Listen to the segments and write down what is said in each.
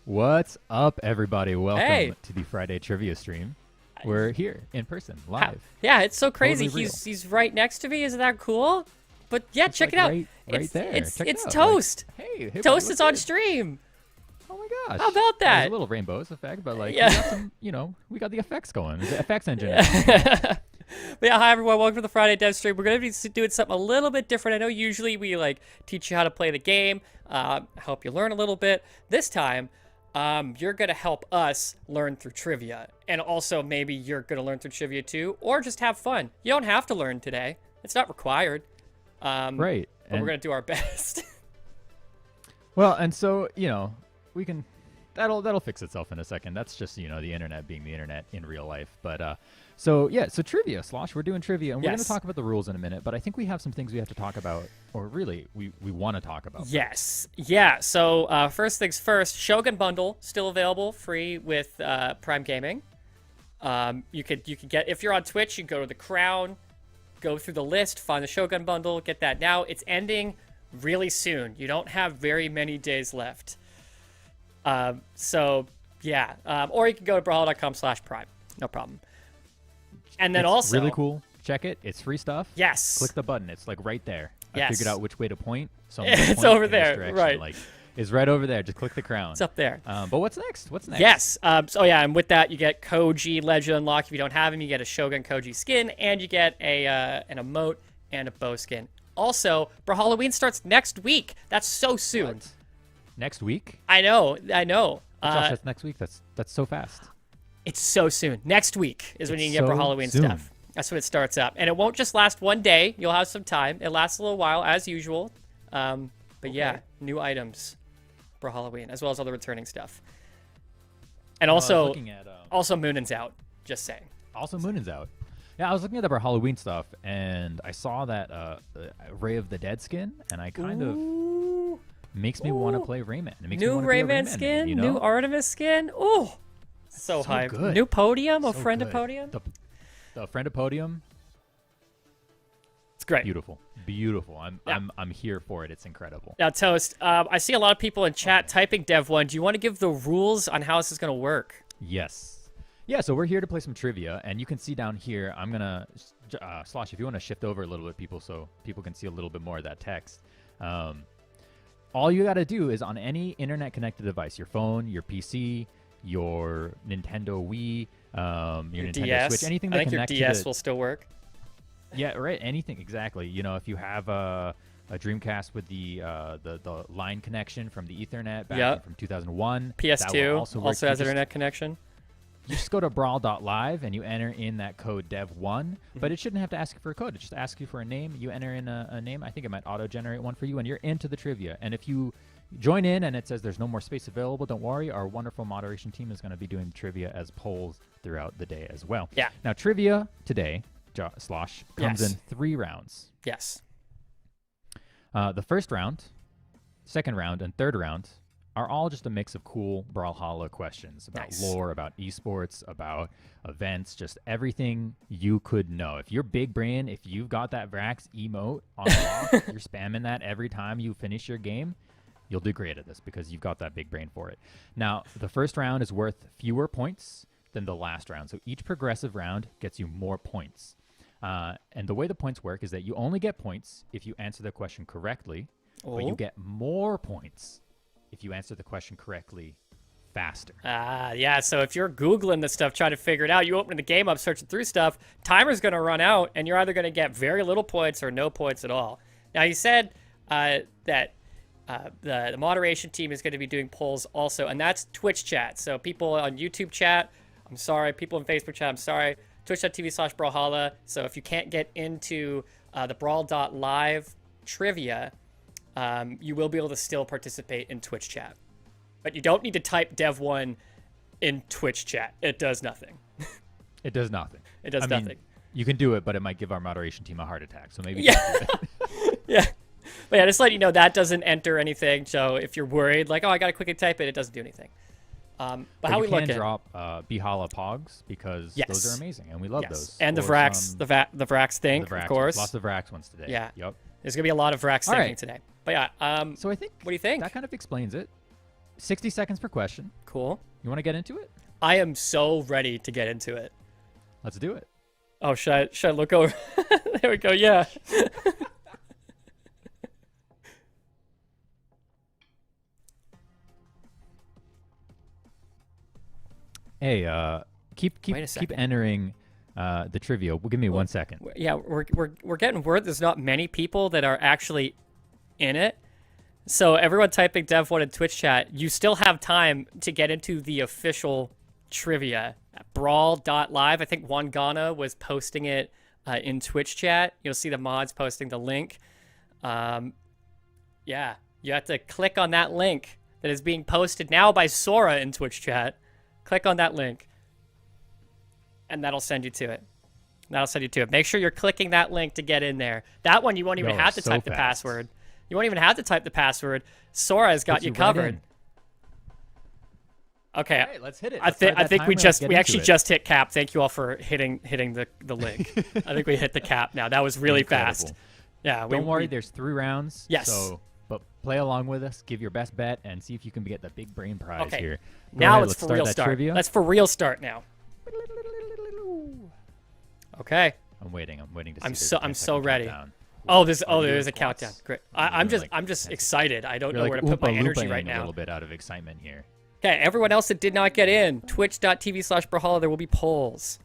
What's up, everybody? Welcome Hey. to the Friday trivia stream. We're here in person, live. Yeah, it's so crazy. Totally real. He's right next to me. Isn't that cool? But yeah, It's check like it out. right there. It's Check it it's out. Toast. Like, hey, buddy, Toast what's is on good? stream. Oh my gosh! How about There's that? a little rainbows effect, but like, Yeah. we got some, we got the effects going. The effects engine. But yeah, hi everyone. Welcome to the Friday Dev Stream. We're gonna be doing something a little bit different. I know usually we like teach you how to play the game, help you learn a little bit. This time, you're gonna help us learn through trivia, and also maybe you're gonna learn through trivia too, or just have fun. You don't have to learn today. It's not required. Right. But we're gonna do our best. Well, and so we can. That'll fix itself in a second. That's just the internet being the internet in real life. But so trivia, Slosh. We're doing trivia, and we're going to Yes. talk about the rules in a minute. But I think we have some things we have to talk about, or really we want to talk about. Yes. Yeah. So first things first, Shogun Bundle still available, free with Prime Gaming. You could get, if you're on Twitch, you go to the Crown, go through the list, find the Shogun Bundle, get that now. It's ending really soon. You don't have very many days left. So yeah. Or you can go to brawlhalla.com/prime. No problem. And then It's also really cool. Check it. It's free stuff. Yes. Click the button. It's like right there. I Yes. figured out which way to point. So I'm It's gonna point over in this there, direction. right. Like, it's right over there. Just click the crown. it's up there. But what's next? What's next? Yes. So yeah, and with that you get Koji Legend Unlock. If you don't have him, you get a Shogun Koji skin, and you get an emote and a bow skin. Also, Halloween starts next week. That's so soon. What? Next week? I know. Josh, that's next week. That's so fast. It's so soon. Next week is when you It's can get so Halloween soon. stuff. That's when it starts up, and it won't just last one day. You'll have some time. It lasts a little while as usual. But yeah, new items for Halloween, as well as other returning stuff. And I was also, looking at, also Moonin's out. Just saying. Also, Moonin's out. Yeah, I was looking at the Halloween stuff, and I saw that Ray of the Dead skin, and I kind of makes me want to play Rayman. It makes me New wanna be a Rayman Rayman, skin, you know? new Artemis skin. Oh, so hyped. good. New podium, a So friend of good. podium. The friend of podium, It's great. beautiful. I'm here for it. It's incredible. Now, Toast, I see a lot of people in chat typing Dev1. Do you want to give the rules on how this is going to work? Yes. Yeah, so we're here to play some trivia, and you can see down here, I'm going to, Slosh, if you want to shift over a little bit, people, so people can see a little bit more of that text. All you got to do is on any internet-connected device, your phone, your PC, your Nintendo Wii, your Nintendo DS. Switch, anything I that think your connects DS to the, will still work. Yeah, right. Anything exactly. If you have a Dreamcast with the line connection from the Ethernet back Yep. from 2001, that PS2 will also, work. has internet connection. You just go to brawl.live and you enter in that code dev1, but it shouldn't have to ask you for a code. It just asks you for a name. You enter in a name. I think it might auto-generate one for you, and you're into the trivia. And if you join in and it says there's no more space available, don't worry. Our wonderful moderation team is going to be doing trivia as polls throughout the day as well. Yeah. Now, trivia today, Slosh, comes Yes. in 3 rounds. Yes. The first round, second round, and third round are all just a mix of cool Brawlhalla questions about Nice. lore, about esports, about events, just everything you could know. If you're big brain, if you've got that Vrax emote on lock, you're spamming that every time you finish your game, you'll do great at this because you've got that big brain for it. Now, the first round is worth fewer points than the last round. So each progressive round gets you more points. And the way the points work is that you only get points if you answer the question correctly, but you get more points if you answer the question correctly faster. Yeah, so if you're Googling this stuff, trying to figure it out, you open the game up, searching through stuff, timer's going to run out, and you're either going to get very little points or no points at all. Now, you said that the moderation team is going to be doing polls also, and that's Twitch chat. So people on YouTube chat, I'm sorry. People in Facebook chat, I'm sorry. Twitch.tv/Brawlhalla. So if you can't get into the Brawl.live trivia, you will be able to still participate in Twitch chat. But you don't need to type dev1 in Twitch chat. It does nothing. It does nothing. It does I mean, nothing. you can do it, but it might give our moderation team a heart attack. So maybe Yeah. don't do it. Yeah. But yeah, just let you know that doesn't enter anything. So if you're worried, like, oh, I got to quickly type it, it doesn't do anything. But how you we can look at drop Brawlhalla Pogs because Yes. those are amazing, and we love those. And the Or Vrax, some- the Vrax thing, the Vrax of course. Lots of Vrax ones today. Yeah. Yep. There's gonna be a lot of Vrax All thinking right. today. But yeah, So I think what do you think? that kind of explains it. 60 seconds per question. Cool. You want to get into it? I am so ready to get into it. Let's do it. Oh, should I look over? There we go. Yeah. Hey, keep Wait a second. entering the trivia. Well, give me 1 second. Yeah, we're getting word there's not many people that are actually in it. So everyone typing Dev1 in Twitch chat, you still have time to get into the official trivia at brawl.live. I think Wangana was posting it in Twitch chat. You'll see the mods posting the link. Yeah, you have to click on that link that is being posted now by Sora in Twitch chat. Click on that link, and that'll send you to it. Make sure you're clicking that link to get in there. That one, you won't even have to type the password. You won't even have to type the password. Sora has got you covered. Okay, Hey, let's hit it. I think we actually just hit cap. Thank you all for hitting the link. I think we hit the cap now. That was really fast. Yeah. Don't worry. There's 3 rounds. Yes. So, but play along with us. Give your best bet and see if you can get the big brain prize Okay. here. Go Now ahead, let's for start real that start. Trivia. Let's for real start now. Okay. I'm waiting to see. I'm this so 10-second ready. countdown. Oh, there is a Quads. countdown. Great. I'm just like excited. I don't You're know like where to put my Oompa energy Loopaing right a now. little bit out of excitement here. Okay, everyone else that did not get in, twitch.tv/Brawlhalla, there will be polls.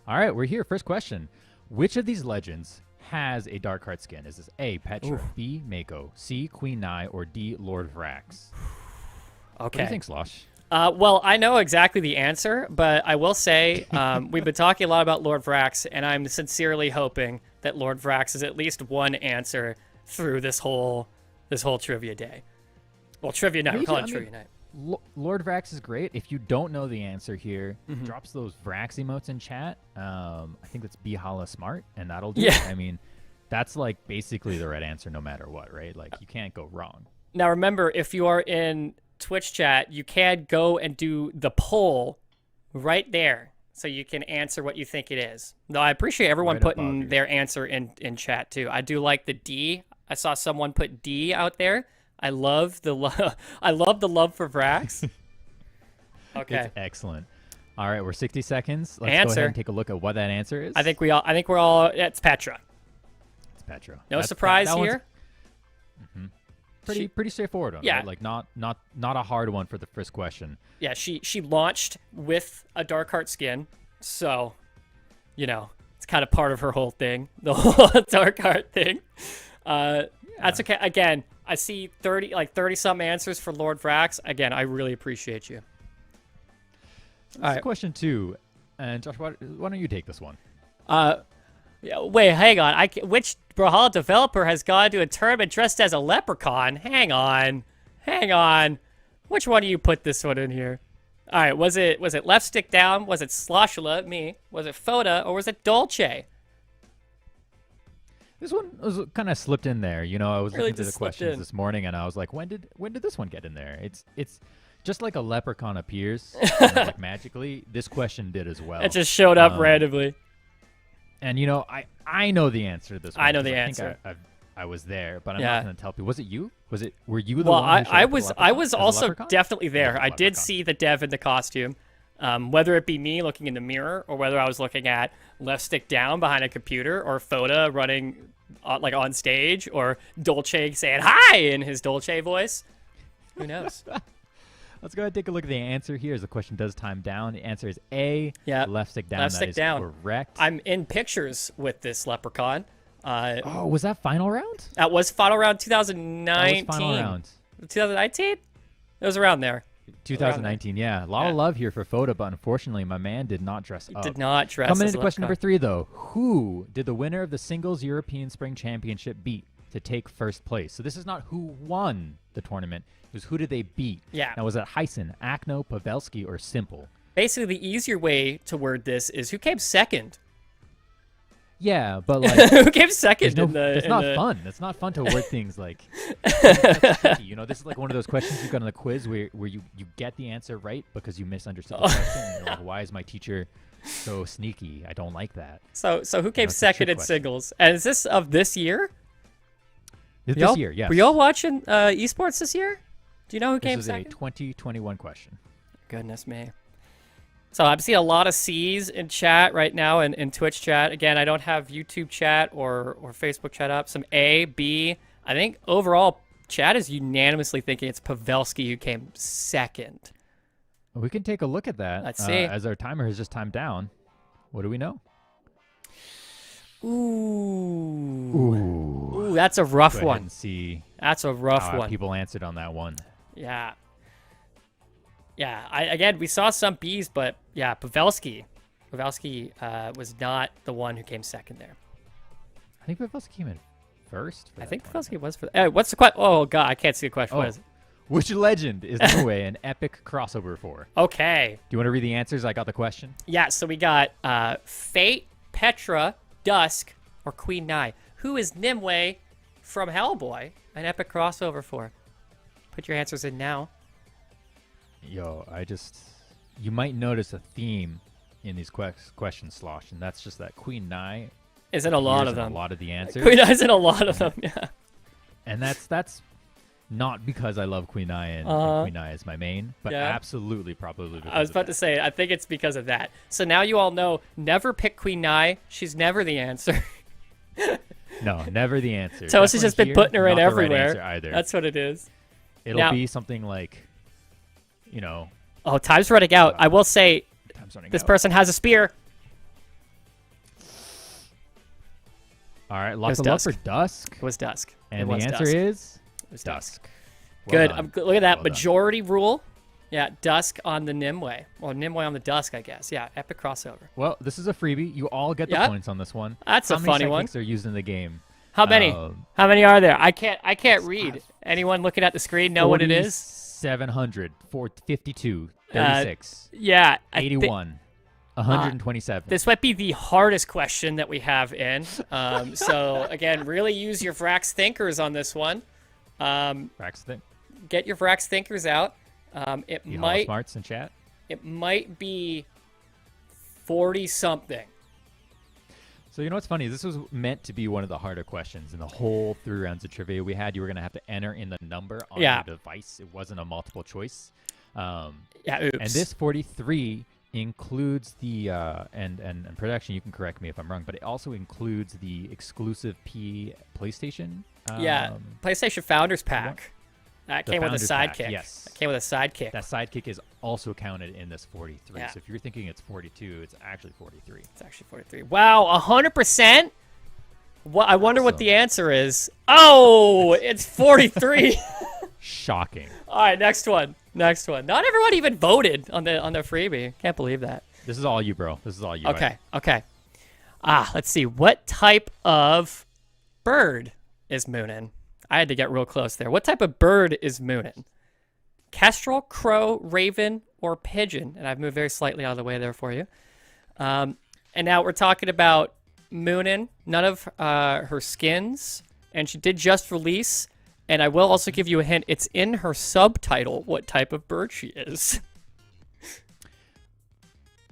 All right, we're here. First question: which of these legends has a dark heart skin? Is this A. Petra, B. Mako, C. Queen Nai, or D. Lord Vrax? What do Okay. you think, Slosh? Well, I know exactly the answer, but I will say we've been talking a lot about Lord Vrax, and I'm sincerely hoping that Lord Vrax is at least one answer through this whole trivia day. Well, trivia night. Me We call too. it trivia night. Lord Vrax is great. If you don't know the answer here, Mm-hmm. drops those Vrax emotes in chat. I think that's Brawlhalla Smart, and that'll do Yeah. it. I mean, that's like basically the right answer no matter what, right? Like, you can't go wrong. Now, remember, if you are in Twitch chat, you can go and do the poll right there, so you can answer what you think it is. Though I appreciate everyone Right above putting you. their answer in chat too. I do like the D. I saw someone put D out there. I love the I love the love for Vrax. Okay, It's excellent. All right, we're 60 seconds. Let's go Answer. ahead and take a look at what that answer is. I think we're all. It's Petra. it's Petra. No That's- surprise that one's here. Pretty straightforward one. Yeah. Right? Like not a hard one for the first question. Yeah, she launched with a dark heart skin, so it's kind of part of her whole thing, the whole dark heart thing. That's okay. Again, I see 30 some answers for Lord Vrax. Again, I really appreciate you. All right. Question 2, and Josh, why don't you take this one? Yeah, wait, hang on. Which Brawlhalla developer has gone to a tournament dressed as a leprechaun? Hang on. Which one do you put this one in here? All right, was it Left Stick Down? Was it Sloshula, me? Was it Foda, or was it Dolce? This one was kind of slipped in there. I was Really looking through the just slipped questions in. this morning, and I was like, when did this one get in there? It's just like a leprechaun appears like magically. This question did as well. It just showed up randomly. And I know the answer to this one. I know the 'cause answer. I think I was there, but I'm Yeah. not going to tell people. Was it you? Were you the Well, one? Who showed I up was as a I leprechaun? was As a also leprechaun? definitely there. As a I did leprechaun. see the dev in the costume. Whether it be me looking in the mirror, or whether I was looking at Left Stick Down behind a computer, or Foda running on stage, or Dolce saying hi in his Dolce voice. Who knows? Let's go ahead and take a look at the answer here as the question does time down. The answer is A. Yeah, Left stick down. left That stick is down. correct. I'm in pictures with this leprechaun. Oh, was that final round? That was final round That 2019. was final round. 2019? It was around there. 2019, yeah. A lot of love here for Foda, but unfortunately, my man did not dress up. Did not dress Coming as into a question number leprechaun. 3, though. Who did the winner of the singles European Spring Championship beat to take first place? So this is not who won the tournament. It was who did they beat. Yeah. Now, was it Hyson, Akno, Pavelski, or Simple? Basically, the easier way to word this is who came second. Yeah, but like... Who came second No, in the? it's in not the- fun. It's not fun to word things like. That's tricky. This is like one of those questions you got on the quiz where you get the answer right because you misunderstood the question. And you're like, why is my teacher so sneaky? I don't like that. So who came That's a second trick in question. singles? And is this of this year? This year, yes. Were y'all watching esports this year? Do you know who This came is second? a 2021 question. Goodness me. So I'm seeing a lot of C's in chat right now in Twitch chat. Again, I don't have YouTube chat or Facebook chat up. Some A, B. I think overall chat is unanimously thinking it's Pavelski who came second. We can take a look at that. Let's see. As our timer has just timed down. What do we know? Ooh, that's a rough Go ahead one. and see That's a rough how one. people answered on that one. Yeah. Yeah, again, we saw some B's, but yeah, Pavelski was not the one who came second there. I think Pavelski came in first. I think Pavelski was for. What's the question? Oh god, I can't see the question. What is it? Which legend is Norway an epic crossover for? Okay. Do you want to read the answers? I got the question. Yeah. So we got Fate, Petra, Dusk, or Queen Nai. Who is Nimue from Hellboy an epic crossover for? Put your answers in now. Yo, you might notice a theme in these question slosh, and that's just that Queen Nai Is in a lot of appears in them. A lot of the answers. Queen Nai's in a lot of them. Yeah. And that's not because I love Queen Nai and Queen Nai is my main, but Yeah. absolutely probably because I was about to say, I think it's because of that. So now you all know, never pick Queen Nai. She's never the answer. No, never the answer. Toast has just been Definitely putting her in here, not the right everywhere. answer either. That's what it is. It'll Now- be something like, Oh, time's running out. I will say, time's running this out. person has a spear. All right, lots was of love Dusk. for Dusk. It was Dusk. And it the was answer Dusk. is It was Dusk. Well Good. done. Look at that. Well done. Majority rule. Yeah, Dusk on the Nimue. Or Nimue on the Dusk, I guess. Yeah, epic crossover. Well, this is a freebie. You all get the Yeah. points on this one. That's a How many funny one. sidekicks are used in the game? How many? How many are there? I can't read. Anyone looking at the screen know what it is? 700, 452, 36, Yeah. 81, 127. This might be the hardest question that we have in. So, again, really use your Vrax thinkers on this one. Braxton, Get your Vrax thinkers out. It you might smarts in chat. it might be 40-something. So you know what's funny? This was meant to be one of the harder questions in the whole 3 rounds of trivia we had. You were going to have to enter in the number on Yeah. your device. It wasn't a multiple choice. Yeah, oops. And this 43 includes the and production. You can correct me if I'm wrong, but it also includes the exclusive PlayStation. Yeah, PlayStation Founders Pack. That the came with a Founders Pack, sidekick. yes. That came with a sidekick. That sidekick is also counted in this 43. Yeah. So if you're thinking it's 42, it's actually 43. It's actually 43. Wow, 100%? What? I wonder what Awesome. the answer is. Oh, it's 43. Shocking. All right, next one. Next one. Not everyone even voted on the freebie. Can't believe that. This is all you, bro. This is all you. Okay, okay. Let's see. What type of bird is Moonin? I had to get real close there. What type of bird is Moonin? Kestrel, crow, raven, or pigeon? And I've moved very slightly out of the way there for you. And now we're talking about Moonin. None of her skins. And she did just release. And I will also give you a hint. It's in her subtitle what type of bird she is.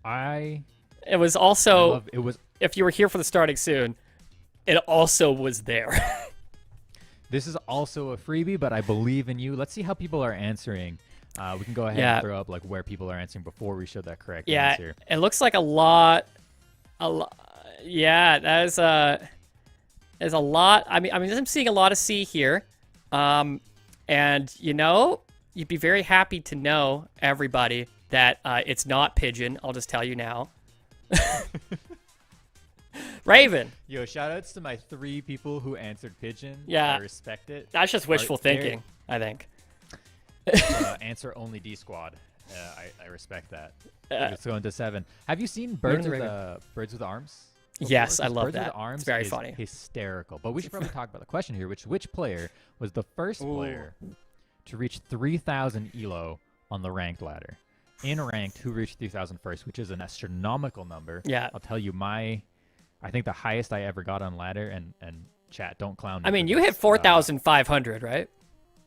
It was also, it was. if you were here for the starting soon, it also was there. This is also a freebie, but I believe in you. Let's see how people are answering. We can go ahead Yeah. and throw up like where people are answering before we show that correct Yeah, answer. it looks like a lot. Yeah, there's a lot. I mean, I'm seeing a lot of C here. And you know, you'd be very happy to know, everybody, that it's not pigeon. I'll just tell you now. Raven. Yo, shout outs to my 3 people who answered pigeon. Yeah. I respect it. That's just wishful thinking, I think. Answer only D squad. I respect that. Let's go into 7. Have you seen birds the with arms? Yes, before? I love Birds that. With arms It's very is funny. hysterical. But we should probably talk about the question here, which player was the first player to reach 3,000 elo on the ranked ladder? In ranked, who reached 3,000 first, which is an astronomical number. Yeah. I'll tell you I think the highest I ever got on ladder, and chat, don't clown me. I mean, for you this. hit 4,500, right?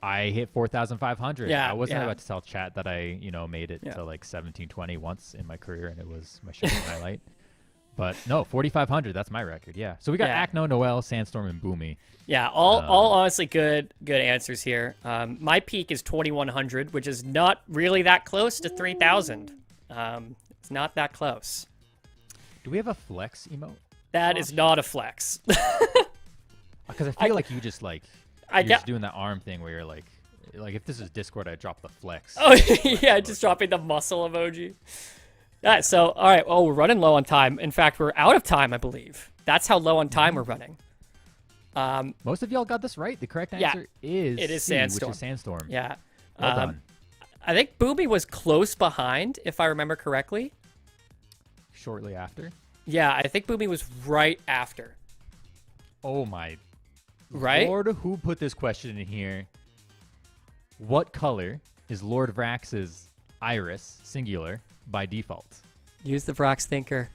I hit 4,500. Yeah, I wasn't yeah. about to tell chat that I, made it Yeah. to like 1720 once in my career, and it was my shooting highlight. But no, 4,500. That's my record. Yeah. So we got Yeah. Acno, Noel, Sandstorm, and Boomy. Yeah, all honestly good answers here. My peak is 2,100, which is not really that close to 3,000. It's not that close. Do we have a flex emote? That is not a flex. Because I feel like you just like you're get just doing that arm thing where you're like if this is Discord, I drop the flex. Oh yeah, just dropping the muscle emoji. Yeah. So all right. Oh, we're running low on time. In fact, we're out of time, I believe. That's how low on time we're running. Most of y'all got this right. The correct answer is C, Sandstorm. which is Sandstorm. Yeah. Well done. I think Boomy was close behind, if I remember correctly. Shortly after. Yeah, I think Boomy was right after. Oh my Right? Lord, who put this question in here? What color is Lord Vrax's iris, singular, by default? Use the Vrax thinker.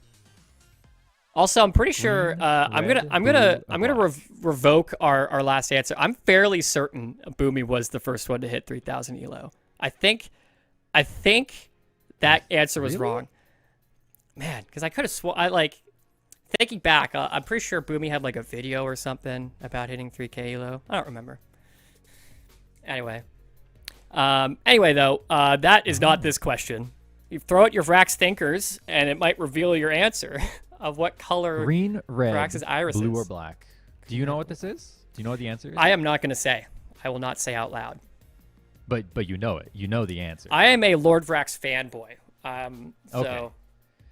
Also, I'm pretty sure I'm gonna revoke our last answer. I'm fairly certain Boomy was the first one to hit 3,000 elo. I think that answer was wrong. Man, because I could have thinking back, I'm pretty sure Boomy had like a video or something about hitting 3K elo. I don't remember. Anyway, though, that is not this question. You throw out your Vrax thinkers, and it might reveal your answer of what color green, red, Vrax's iris blue, is. or black. Do you know what this is? Do you know what the answer is? I am not going to say. I will not say out loud. But you know it. You know the answer. I am a Lord Vrax fanboy. So Okay.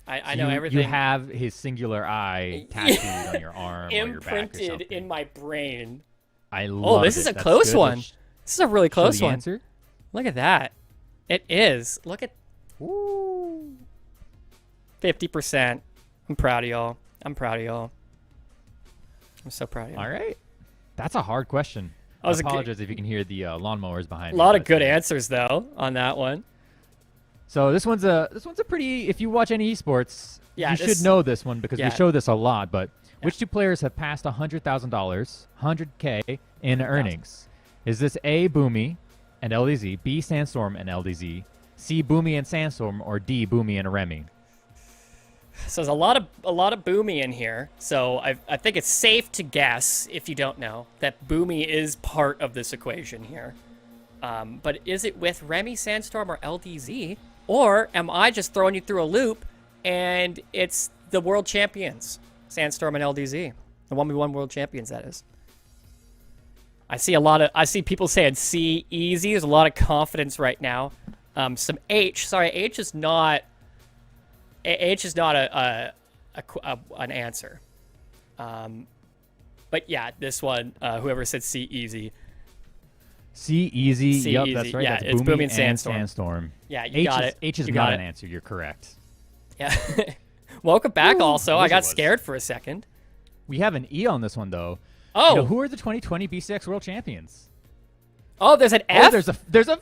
I know everything. You have his singular eye tattooed on your arm or your back or imprinted something. in my brain. I love this it. is a That's close good. one. This is a really Show close the one. Answer? Look at that. It is. Look at Woo. 50%. I'm proud of y'all. I'm so proud of y'all. All right. That's a hard question. I apologize if you can hear the lawnmowers behind me. A lot of good answers though on that one. So this one's a pretty. If you watch any esports, Yeah, you should know this one because yeah. we show this a lot. But which two players have passed $100,000, 100K in earnings? Is this A, Boomy and LDZ, B, Sandstorm and LDZ, C, Boomy and Sandstorm, or D, Boomy and Remy? So there's a lot of Boomy in here. So I think it's safe to guess, if you don't know, that Boomy is part of this equation here. But is it with Remy, Sandstorm, or LDZ? Or am I just throwing you through a loop and it's the world champions, Sandstorm and LDZ, the 1v1 world champions, that is. I see people saying C, easy. There's a lot of confidence right now. Some H. Sorry, H is not an answer. But yeah, this one, whoever said C, easy. C, easy. C, yep, easy. that's right. Yeah, that's it's Boomy and Sandstorm. Yeah, you got it. H is You not got an it. answer. You're correct. Yeah. Welcome back. Also, I wish it got was. scared for a second. We have an E on this one though. Oh, You know, who are the 2020 BCX World Champions? oh, there's an F. Oh, there's an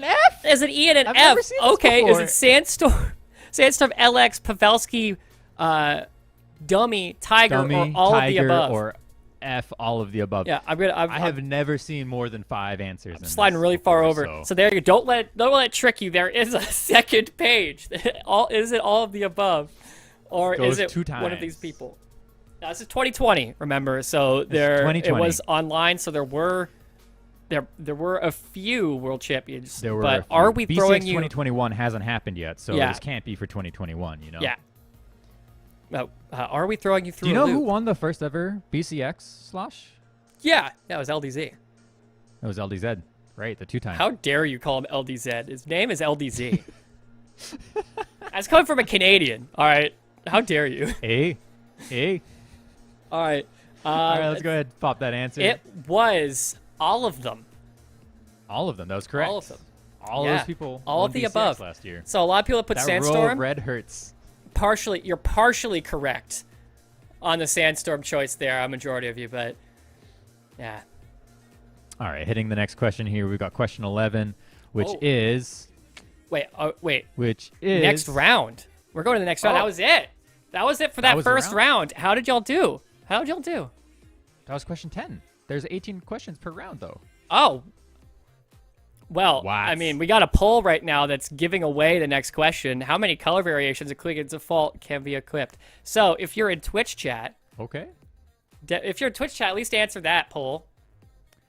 F. There's an E and an I've F. never seen this Okay, before. is it Sandstorm, LX, Pavelski, Dummy, Tiger, Dummy, or all Tiger, of the above? or F, all of the above. Yeah, I have never seen more than 5 answers. I'm sliding really far over. So there you go. Don't let it trick you. There is a second page. Is it all of the above, or Goes is it 2 one of times. these people? Now, this is 2020. Remember, so it 2020. was online. So there were a few world champions. There were but a few. are we BCX throwing you? 2021 hasn't happened yet, so Yeah. this can't be for 2021. You know. Yeah. No, are we throwing you through? Do you know a who loop? won the first ever BCX slosh? Yeah, that was LDZ. It was LDZ, right? The 2-time. How dare you call him LDZ? His name is LDZ. That's coming from a Canadian. All right. How dare you? A. All right. All right, let's go ahead and pop that answer. It was all of them. All of them. That was correct. All of them. All Yeah. those people. All won of the BCX above. last year. So a lot of people put That row Sandstorm. of red hurts. You're partially correct on the Sandstorm choice there. A majority of you, but yeah. All right, hitting the next question here. We've got question 11, which Oh. is Wait. next Next round. We're going to the next round. Oh. That was it. That was it for That that was the first round. How did y'all do? That was question 10. There's 18 questions per round, though. Oh. Well, What? I mean, we got a poll right now that's giving away the next question. How many color variations, including default, can be equipped? So if you're in Twitch chat, Okay. if you're in Twitch chat, at least answer that poll.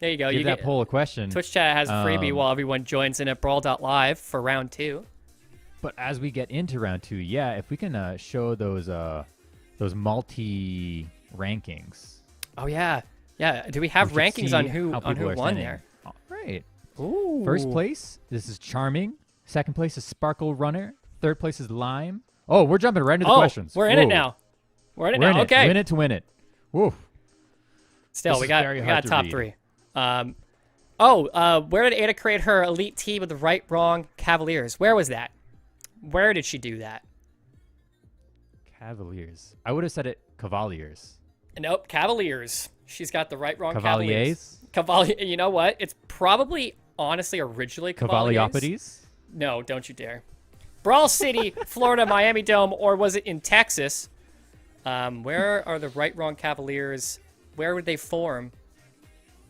There you go. Give You that get, poll a question. Twitch chat has a freebie while everyone joins in at Brawl.live for round 2. But as we get into round 2, yeah, if we can show those multi rankings. Oh yeah, yeah. Do we have We should rankings see on who how won people are standing. there? All right. Ooh. First place, this is Charming. Second place is Sparkle Runner. Third place is Lime. Oh, we're jumping right into the questions. We're in it now. We're in it now. Okay. Win it to win it. Woo. Still, This we is got very hard to top read. 3. Where did Ada create her elite team of the right, wrong Cavaliers? Where was that? Where did she do that? Cavaliers. I would have said it Cavaliers. Nope, Cavaliers. She's got the right, wrong Cavaliers? Cavaliers. You know what? It's probably, honestly, originally Cavaliers. Cavaliopides? No, don't you dare. Brawl City, Florida, Miami Dome, or was it in Texas? Where are the right, wrong Cavaliers? Where would they form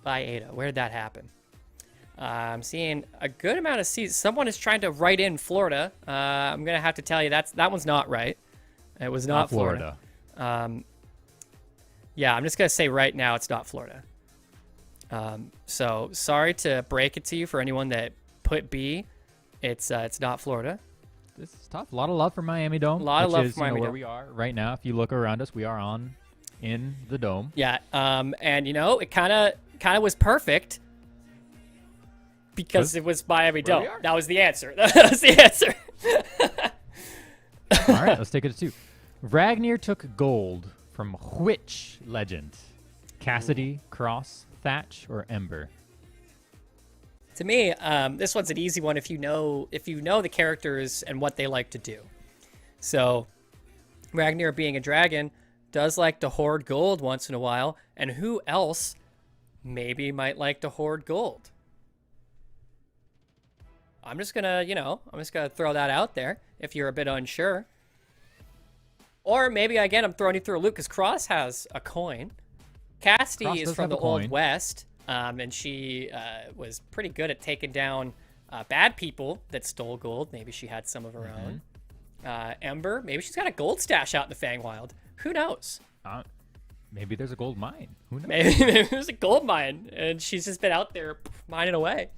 by Ada? Where did that happen? I'm seeing a good amount of seats. Someone is trying to write in Florida. I'm going to have to tell you that one's not right. It was not Florida. Yeah, I'm just going to say right now it's not Florida. So sorry to break it to you for anyone that put B. It's not Florida. This is tough. A lot of love for Miami Dome. A lot of which love is, for Miami where Dome. we are right now. If you look around us, we are in the dome. Yeah, and it kind of was perfect because it was Miami Dome. That was the answer. That was the answer. All right, let's take it to 2. Ragnar took gold from which legend? Cassidy, Cross, Thatch, or Ember? To me, this one's an easy one if you know the characters and what they like to do. So, Ragnar, being a dragon, does like to hoard gold once in a while, and who else maybe might like to hoard gold? I'm just gonna throw that out there if you're a bit unsure. Or maybe, again, I'm throwing you through a loop because Cross has a coin. Cassidy Cross is does from have the a coin. Old West, and she was pretty good at taking down bad people that stole gold. Maybe she had some of her own. Ember, maybe she's got a gold stash out in the Fangwild. Who knows? Maybe there's a gold mine. Who knows? Maybe there's a gold mine, and she's just been out there mining away.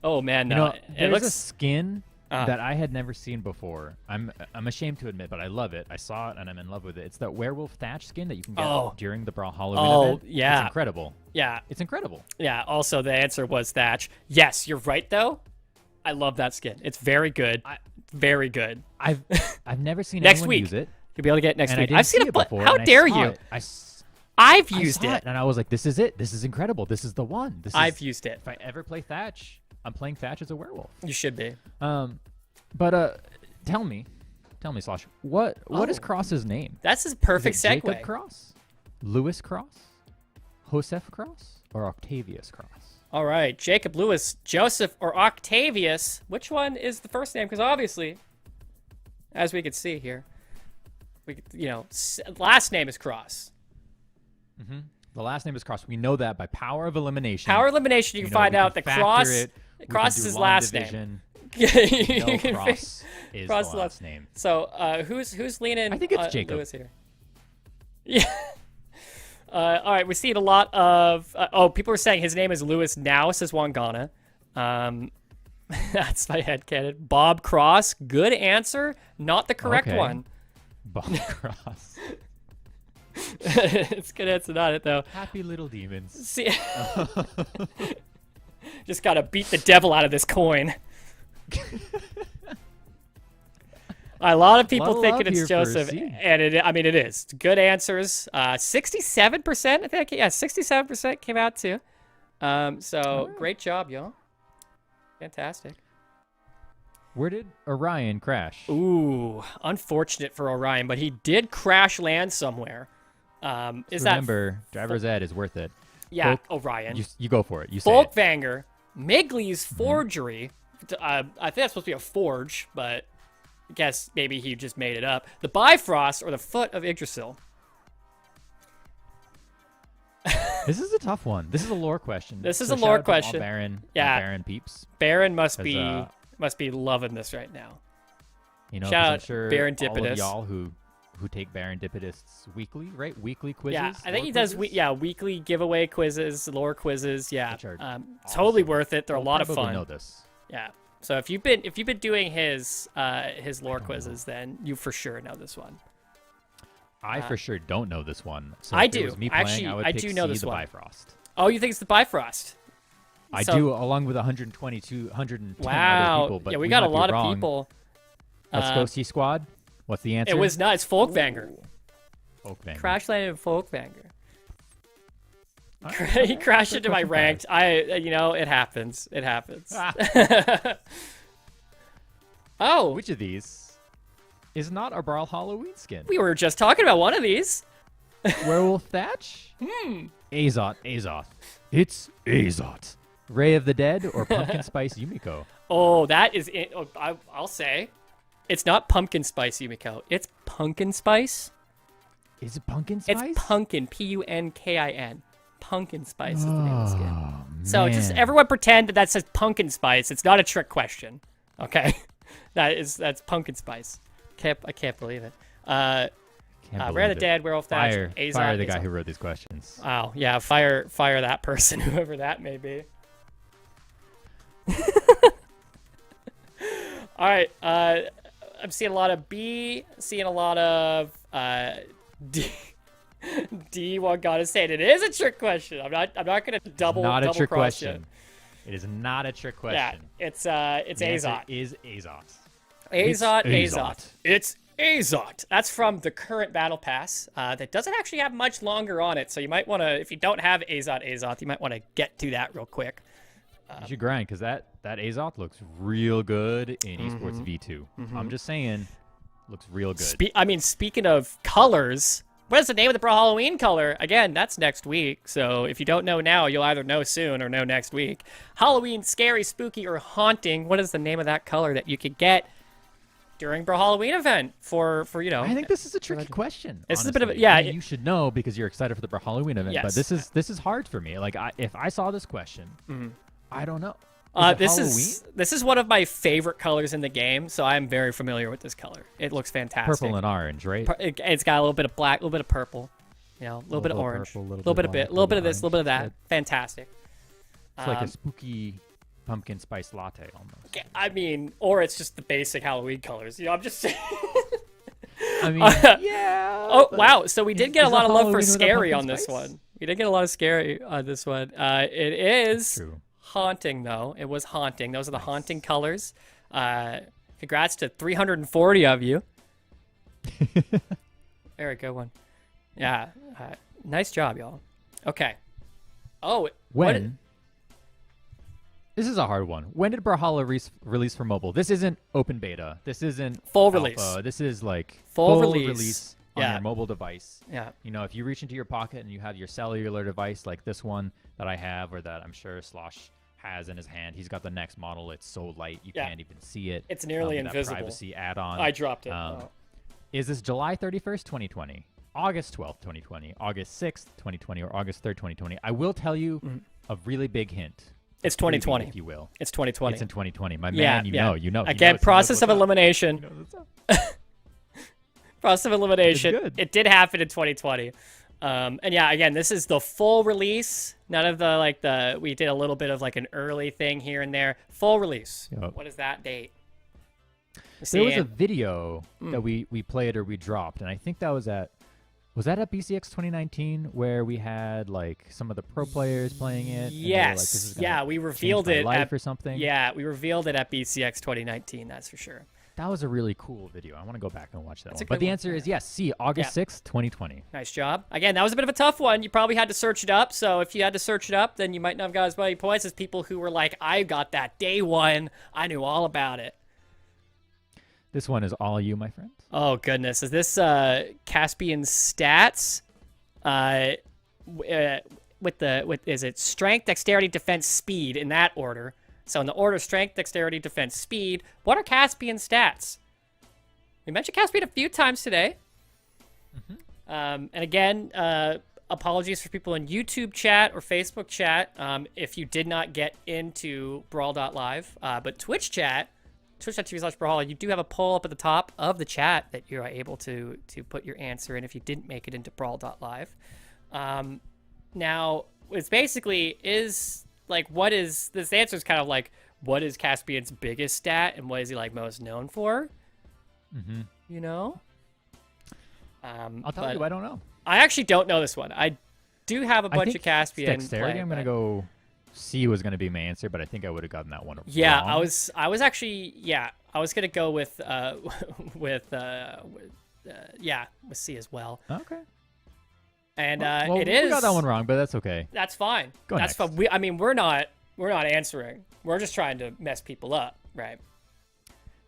Oh, man. There's it looks a skin that I had never seen before. I'm ashamed to admit, but I love it. I saw it and I'm in love with it. It's that werewolf Thatch skin that you can get during the Brawlhalla event. Yeah. It's incredible. Yeah. It's incredible. Yeah. Also, the answer was Thatch. Yes, you're right, though. I love that skin. It's very good. Very good. I've never seen Next anyone week. use it. You'll be able to get it next And week. I didn't I've seen see it before. How and I dare saw you? it. I've I used saw it. and I was like, this is it. This is incredible. This is the one. I've used it. If I ever play Thatch, I'm playing Thatch as a werewolf. You should be. But tell me, Slosh, what is Cross's name? That's his perfect Is it segue. Jacob Cross, Lewis Cross, Joseph Cross, or Octavius Cross? All right, Jacob, Lewis, Joseph, or Octavius. Which one is the first name? Because obviously, as we can see here, last name is Cross. Mm-hmm. The last name is Cross. We know that by power of elimination. Power elimination, you can find out that Cross is his last name. We know Cross is Cross the last name. So who's leaning? I think it's Jacob. Lewis here. Yeah. All right, we see a lot of. People are saying his name is Lewis now, says Wangana. That's my headcanon. Bob Cross, good answer. Not the correct one. Bob Cross. It's good answer, not it though. Happy little demons. See, just gotta beat the devil out of this coin. A lot of people thinking it's Joseph, and it is. Good answers. 67%, I think. Yeah, 67% came out too. Great job, y'all. Fantastic. Where did Orion crash? Ooh, unfortunate for Orion, but he did crash land somewhere. Remember, driver's ed is worth it. Yeah, Orion. You go for it. You say it. Folkvanger, Migley's Forgery. I think that's supposed to be a forge, but I guess maybe he just made it up. The Bifrost or the Foot of Yggdrasil. This is a tough one. This is a lore question. This is So a lore shout out to all question. Baron, Yeah. Baron peeps. Baron must 'Cause, be loving this right now. You know, 'cause Shout I'm out sure all Barendipitous. of y'all who take Barendipitous weekly, right? Weekly quizzes. Yeah, I think lore he does. quizzes? Weekly giveaway quizzes, lore quizzes. Yeah, Which are totally awesome. worth it. They're a You'll lot of probably fun. know this. Yeah. So if you've been doing his lore quizzes, then you for sure know this one. I for sure don't know this one. So I if it do. was me playing, Actually, I would I pick do know C, this the one. Bifrost. Oh, you think it's the Bifrost? I So- do, along with 122, 110 Wow. other people. But yeah, we got a might be lot of wrong. people. Let's go C Squad. What's the answer? It was not. It's Folkvanger. Folkvanger. Crash landed in Folkvanger. Alright. He crashed Good into my question, ranked. It happens. It happens. Oh, Which of these is not a Brawlhalla Halloween skin? we were just talking about one of these. Werewolf Thatch? Azoth. Azoth. It's Azoth. Ray of the Dead or Pumpkin Spice Yumiko? Oh, that is it. Oh, I'll say, it's not pumpkin spice, Yumiko. It's pumpkin spice. Is it Pumpkin Spice? It's pumpkin. Punkin. Pumpkin spice is the name of the skin. Oh, So just man. everyone pretend that says pumpkin spice. It's not a trick question. Okay, that's pumpkin spice. I can't believe it. Can't Ray believe of the it. Dead, Werewolf Thatch, Fire, Azoth, fire the guy Azoth. who wrote these questions. Wow, yeah, fire that person, whoever that may be. All right, I'm seeing a lot of B, seeing a lot of D. D. What God is saying, it is a trick question. I'm not gonna double Not a trick cross question. It is not a trick you. Yeah, question. it's The answer Azoth. is Azoth. Azoth, It's Azoth. It's Azoth. That's from the current battle pass. That doesn't actually have much longer on it, so you might want to, if you don't have Azoth, you might want to get to that real quick. You should grind because that Azoth looks real good in Mm-hmm. Esports V2. I'm just saying, looks real good. Speaking of colors, what is the name of the Brawl Halloween color? Again, that's next week. So if you don't know now, you'll either know soon or know next week. Halloween, scary, spooky, or haunting. What is the name of that color that you could get during Brawl Halloween event for I think this is a tricky question. This is a bit of a- honestly. yeah, I mean, you should know because you're excited for the Halloween event. But Yes. this is hard for me. Like if I saw this question, I don't know. Is it This is one of my favorite colors in the game, so I'm very familiar with this color. It looks fantastic. purple and orange, right? It's got a little bit of black, a little bit of purple, a little bit of orange, purple, a little bit of black, a little bit of this, a orange. little bit of that. Good. Fantastic. It's like a spooky pumpkin spice latte almost. I mean, or it's just the basic Halloween colors. I'm just saying. I mean, yeah. Oh but wow! So we did get a is lot it of love for Halloween without scary pumpkin on this spice? one. We did get a lot of scary on this one. It is True. haunting though. It was haunting. Those are the haunting colors. Congrats to 340 of you. Very good one. Yeah. Nice job, y'all. Okay. Oh, When? This is a hard one. When did Brawlhalla release for mobile? This isn't open beta. This isn't Full alpha. release. This is like Full release. release. On Yeah. your mobile device. Yeah. You know, if you reach into your pocket and you have your cellular device like this one that I have or that I'm sure Slosh has in his hand, he's got the next model. It's so light you Yeah. can't even see it. It's nearly That invisible. privacy add-on. I dropped it. Is this July 31st, 2020, August 12th, 2020, August 6th, 2020, or August 3rd, 2020? I will tell you a really big hint. It's A preview, 2020. if you will. It's 2020. It's in 2020. My Yeah, man, yeah. you know. He Again, knows process of what's up. elimination. He knows what's up. Process of elimination. good. It did happen in 2020. And yeah, again, this is the full release. None of the we did a little bit of like an early thing here and there. Full release. Yup. What is that date? There was a video that we played or we dropped, and I think that was at BCX 2019 where we had like some of the pro players playing it. and they were like, "This is Yes. gonna Yeah, we change revealed my it life at or something." Yeah, we revealed it at BCX 2019. That's for sure. That was a really cool video. I want to go back and watch that That's a one. But good the one, answer is yes. See, August 6th, 2020. Nice job. Again, that was a bit of a tough one. You probably had to search it up. So if you had to search it up, then you might not have got as many points as people who were like, I got that day one. I knew all about it. This one is all you, my friend. Oh, goodness. Is this Caspian stats? Is it strength, dexterity, defense, speed in that order? So in the order strength, dexterity, defense, speed, what are Caspian stats? We mentioned Caspian a few times today. And again, apologies for people in YouTube chat or Facebook chat if you did not get into Brawl.live. But Twitch chat, twitch.tv/Brawlhalla, you do have a poll up at the top of the chat that you are able to put your answer in if you didn't make it into Brawl.live. Now, it's basically what is, this answer is kind of like, what is Caspian's biggest stat and what is he like most known for? Mm-hmm. You know? I'll tell you, I don't know. I actually don't know this one. I do have a bunch of Caspian. Dexterity, I'm going to go C was going to be my answer, but I think I would have gotten that one yeah, wrong. I was actually, I was going to go with C as well. Okay. And well, it is. We got that one wrong, but that's okay. That's fine. Go that's next. fine. I mean, we're not answering. We're just trying to mess people up, right?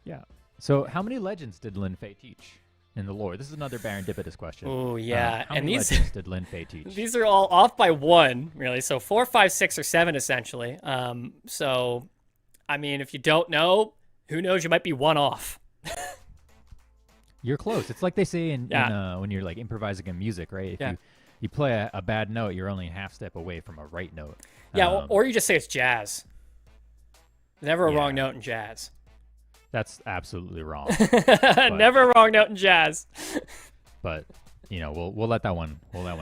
Yeah. So, how many legends did Lin Fei teach in the lore? This is another Serendipitous question. Oh yeah, how and many these legends did Lin Fei teach? these are all off by one, really. So 4, 5, 6, or 7, essentially. So, I mean, if you don't know, who knows? You might be one off. You're close. It's like they say in when you're like improvising in music, right? If you play a bad note, you're only a half step away from a right note. Yeah, or you just say it's jazz. Never a wrong note in jazz. That's absolutely wrong. Never a wrong note in jazz. But we'll let that one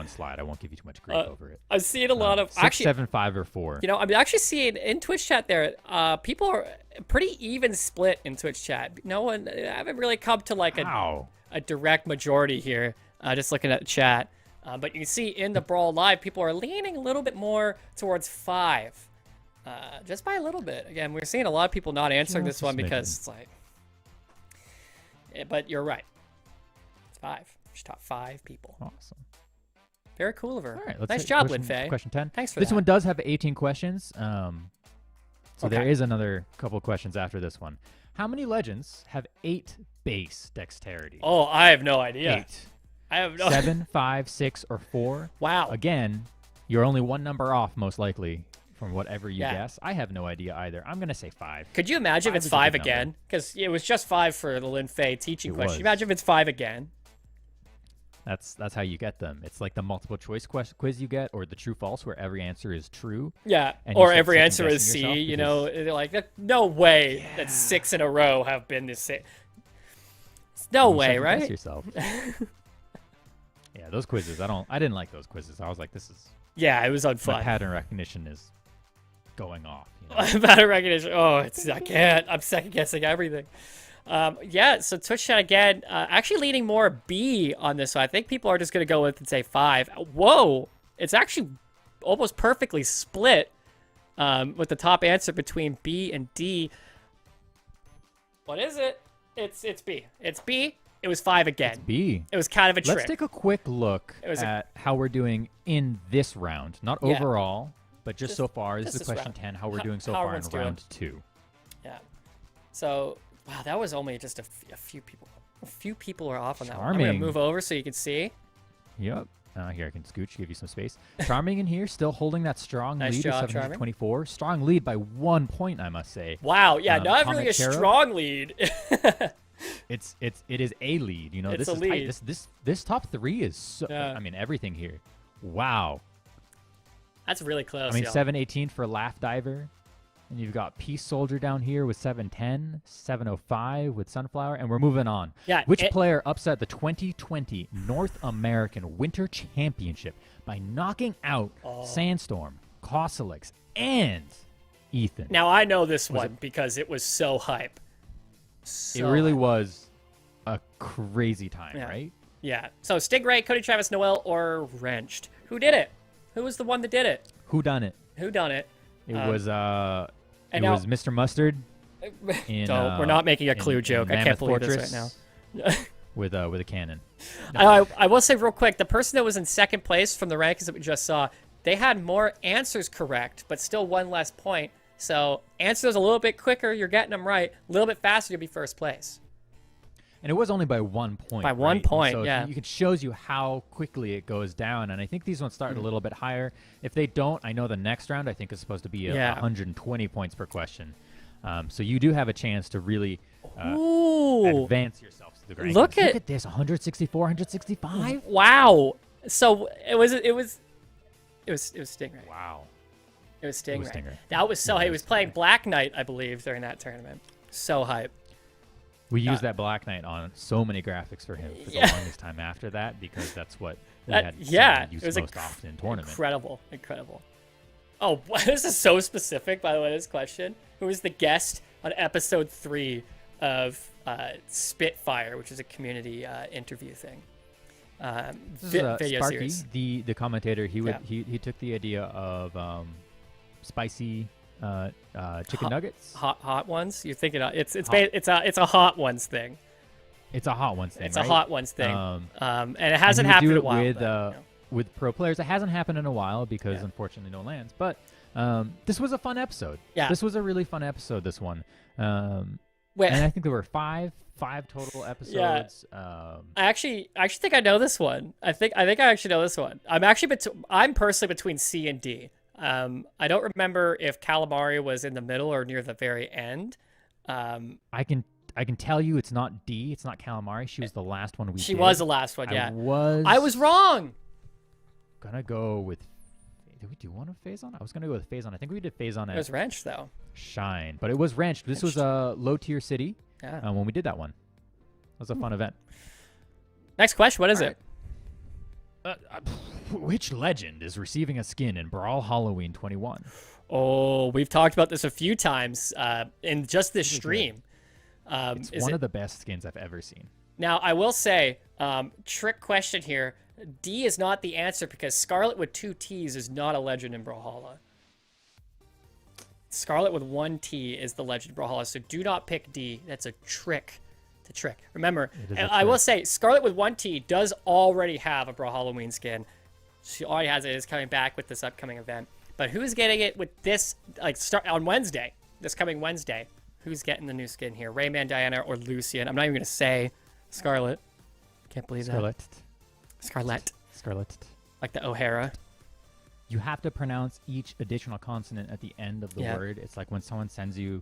slide. I won't give you too much grief over it. I've seen a lot of 6, 7, 5, or 4. I'm actually seeing in Twitch chat there, people are pretty even split in Twitch chat. No one, I haven't really come to like a direct majority here. Just looking at the chat, but you can see in the Brawl Live, people are leaning a little bit more towards 5. Just by a little bit. Again, we're seeing a lot of people not answering this one because it's like... But you're right. It's 5. Just top 5 people. Awesome. Very cool of her. All right, let's nice job, Lin Fei. Question 10. Thanks for this that. one does have 18 questions. So there is another couple questions after this one. How many legends have 8 base dexterity? Oh, I have no idea. 8. I have no 7, 5, 6, or 4. Wow. Again, you're only one number off, most likely, from whatever you guess. I have no idea either. I'm going to say 5. Could you imagine if it's 5 again? Because it was just 5 for the Lin Fei teaching question. Imagine if it's 5 again. That's how you get them. It's like the multiple choice quiz you get, or the true false, where every answer is true. Yeah, or every answer is C. You know, like no way that 6 in a row have been the same. No way, right? Yourself. Yeah, those quizzes. I didn't like those quizzes. I was like, this is. Yeah, it was unfun. My pattern recognition is going off. Pattern recognition. Oh, I can't. I'm second guessing everything. So Twitch chat again, actually leaning more B on this one. I think people are just going to go with and say 5. Whoa, it's actually almost perfectly split with the top answer between B and D. What is it? It's B. It's B. It was 5 again. It's B. It was kind of a trick. Let's take a quick look at how we're doing in this round. Not overall, but just so far. This is question 10, how we're doing so far in round 2. Yeah. So... Wow, that was only just a few people. A few people are off on that one. Charming. I'm going to move over so you can see. Yep. Here, I can scooch, give you some space. Charming in here, still holding that strong lead of 724. Strong lead by 1 point, I must say. Wow, yeah, not really a strong lead. It is a lead. You know, it's this is lead. tight. This top 3 is so. I mean, everything here. Wow. That's really close. I mean, 718 for Laugh Diver. And you've got Peace Soldier down here with 710, 705 with Sunflower, and we're moving on. Yeah. Which player upset the 2020 North American Winter Championship by knocking out Sandstorm, Cossalix, and Ethan? Now, I know this one because it was so hype. It really was a crazy time, right? Yeah. So, Stingray, Cody Travis, Noel, or Wrenched? Who did it? Who was the one that did it? Who done it? Who done it? It was Mr. Mustard. We're not making a clue joke. I can't believe this right now. with a cannon. I will say real quick, the person that was in second place from the rankings that we just saw, they had more answers correct, but still 1 less point. So answers a little bit quicker, you're getting them right. A little bit faster, you'll be first place. And it was only by 1 point. By 1 point, so yeah. It shows you how quickly it goes down. And I think these ones start a little bit higher. If they don't, I know the next round I think is supposed to be 120 points per question. So you do have a chance to really advance yourself to the rankings. Look at this, 164, 165. Wow. So it was Stingray. Wow. It was Stingray. Stingray. That was so. Yeah, He it was was playing Stingray. Black Knight, I believe, during that tournament. So hype. We used that Black Knight on so many graphics for him for the Yeah. longest time after that because that's what we That- had yeah, used it was most often in tournament. Incredible. Oh, this is so specific, by the way, this question. Who was the guest on episode 3 of Spitfire, which is a community interview thing? This is Video Sparky, series. the commentator. He would Yeah. he took the idea of spicy chicken nuggets. Hot ones? You're thinking it's Hot. it's a hot ones thing. It's a hot ones thing. It's right? a hot ones thing. And it hasn't and he would happened do in a it while. with but, you know. with pro players. It hasn't happened in a while because Yeah. unfortunately no lands. But this was a fun episode. Yeah. This was a really fun episode. This one. Wait, And I think there were five total episodes. I actually think I know this one. I think I actually know this one. I'm personally between C and D. I don't remember if Calamari was in the middle or near the very end. I can tell you it's not D. It's not Calamari. She was the last one we She did. was the last one. Yeah, I I was wrong. gonna go with. Did we do one of Phazon? I was gonna go with Phazon. I think we did Phazon It at was Wrench though. Shine, but it was Wrenched. This was a low tier city Yeah. when we did that one. It was a fun event. Next question. What is All it? Which legend is receiving a skin in Brawl Halloween 21? Oh, we've talked about this a few times in just this stream. It's one of the best skins I've ever seen. Now, I will say, trick question here. D is not the answer because Scarlet with 2 T's is not a legend in Brawlhalla. Scarlet with 1 T is the legend in Brawlhalla, so do not pick D. That's a trick. It's a trick. Remember, It is a and I will trick. say, Scarlet with 1 T does already have a Brawlhalloween skin. She already has it. It's coming back with this upcoming event. But who's getting it with this, like, start on Wednesday, this coming Wednesday? Who's getting the new skin here? Rayman, Diana, or Lucian? I'm not even going to say Scarlet. Can't believe that. Scarlet. Like the O'Hara. You have to pronounce each additional consonant at the end of the Yeah. word. It's like when someone sends you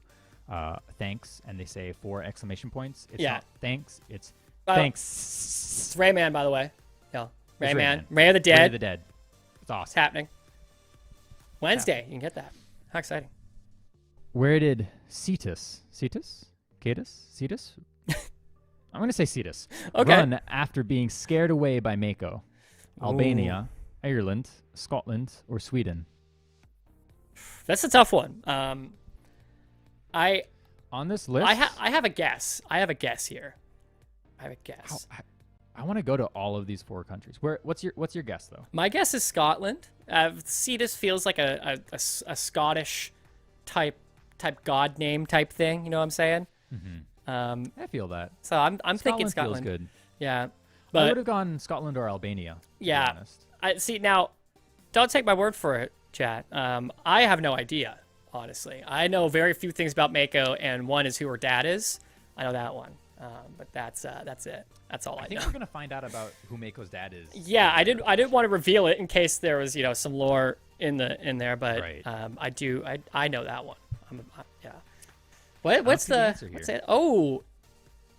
thanks and they say 4 exclamation points. It's Yeah. not thanks. It's Uh, thanks. It's Rayman, by the way. Yeah. It's Rayman. Rayman. Ray of the Ray Dead. of the Dead. It's It's awesome. happening. Wednesday. You can get that. How exciting. Where did Cetus? I'm going to say Cetus. Okay. Run after being scared away by Mako? Albania, Ireland, Scotland, or Sweden? That's a tough one. I On this list, I have a guess. I have a guess here. I have a guess. I want to go to all of these 4 countries. What's your guess though? My guess is Scotland. Cetus feels like a Scottish type god name type thing. You know what I'm saying? I feel that. So I'm thinking Scotland Scotland. feels good. Yeah, I but would have gone Scotland or Albania. To Yeah. be honest. I see now. Don't take my word for it, chat. I have no idea, honestly. I know very few things about Mako, and one is who her dad is. I know that one, but that's it. That's all I I think know. we're gonna find out about who Mako's dad is. Yeah, I didn't want to reveal it in case there was some lore in there, but Right. I know that one. Yeah. What's see the answer what's here. it? Oh,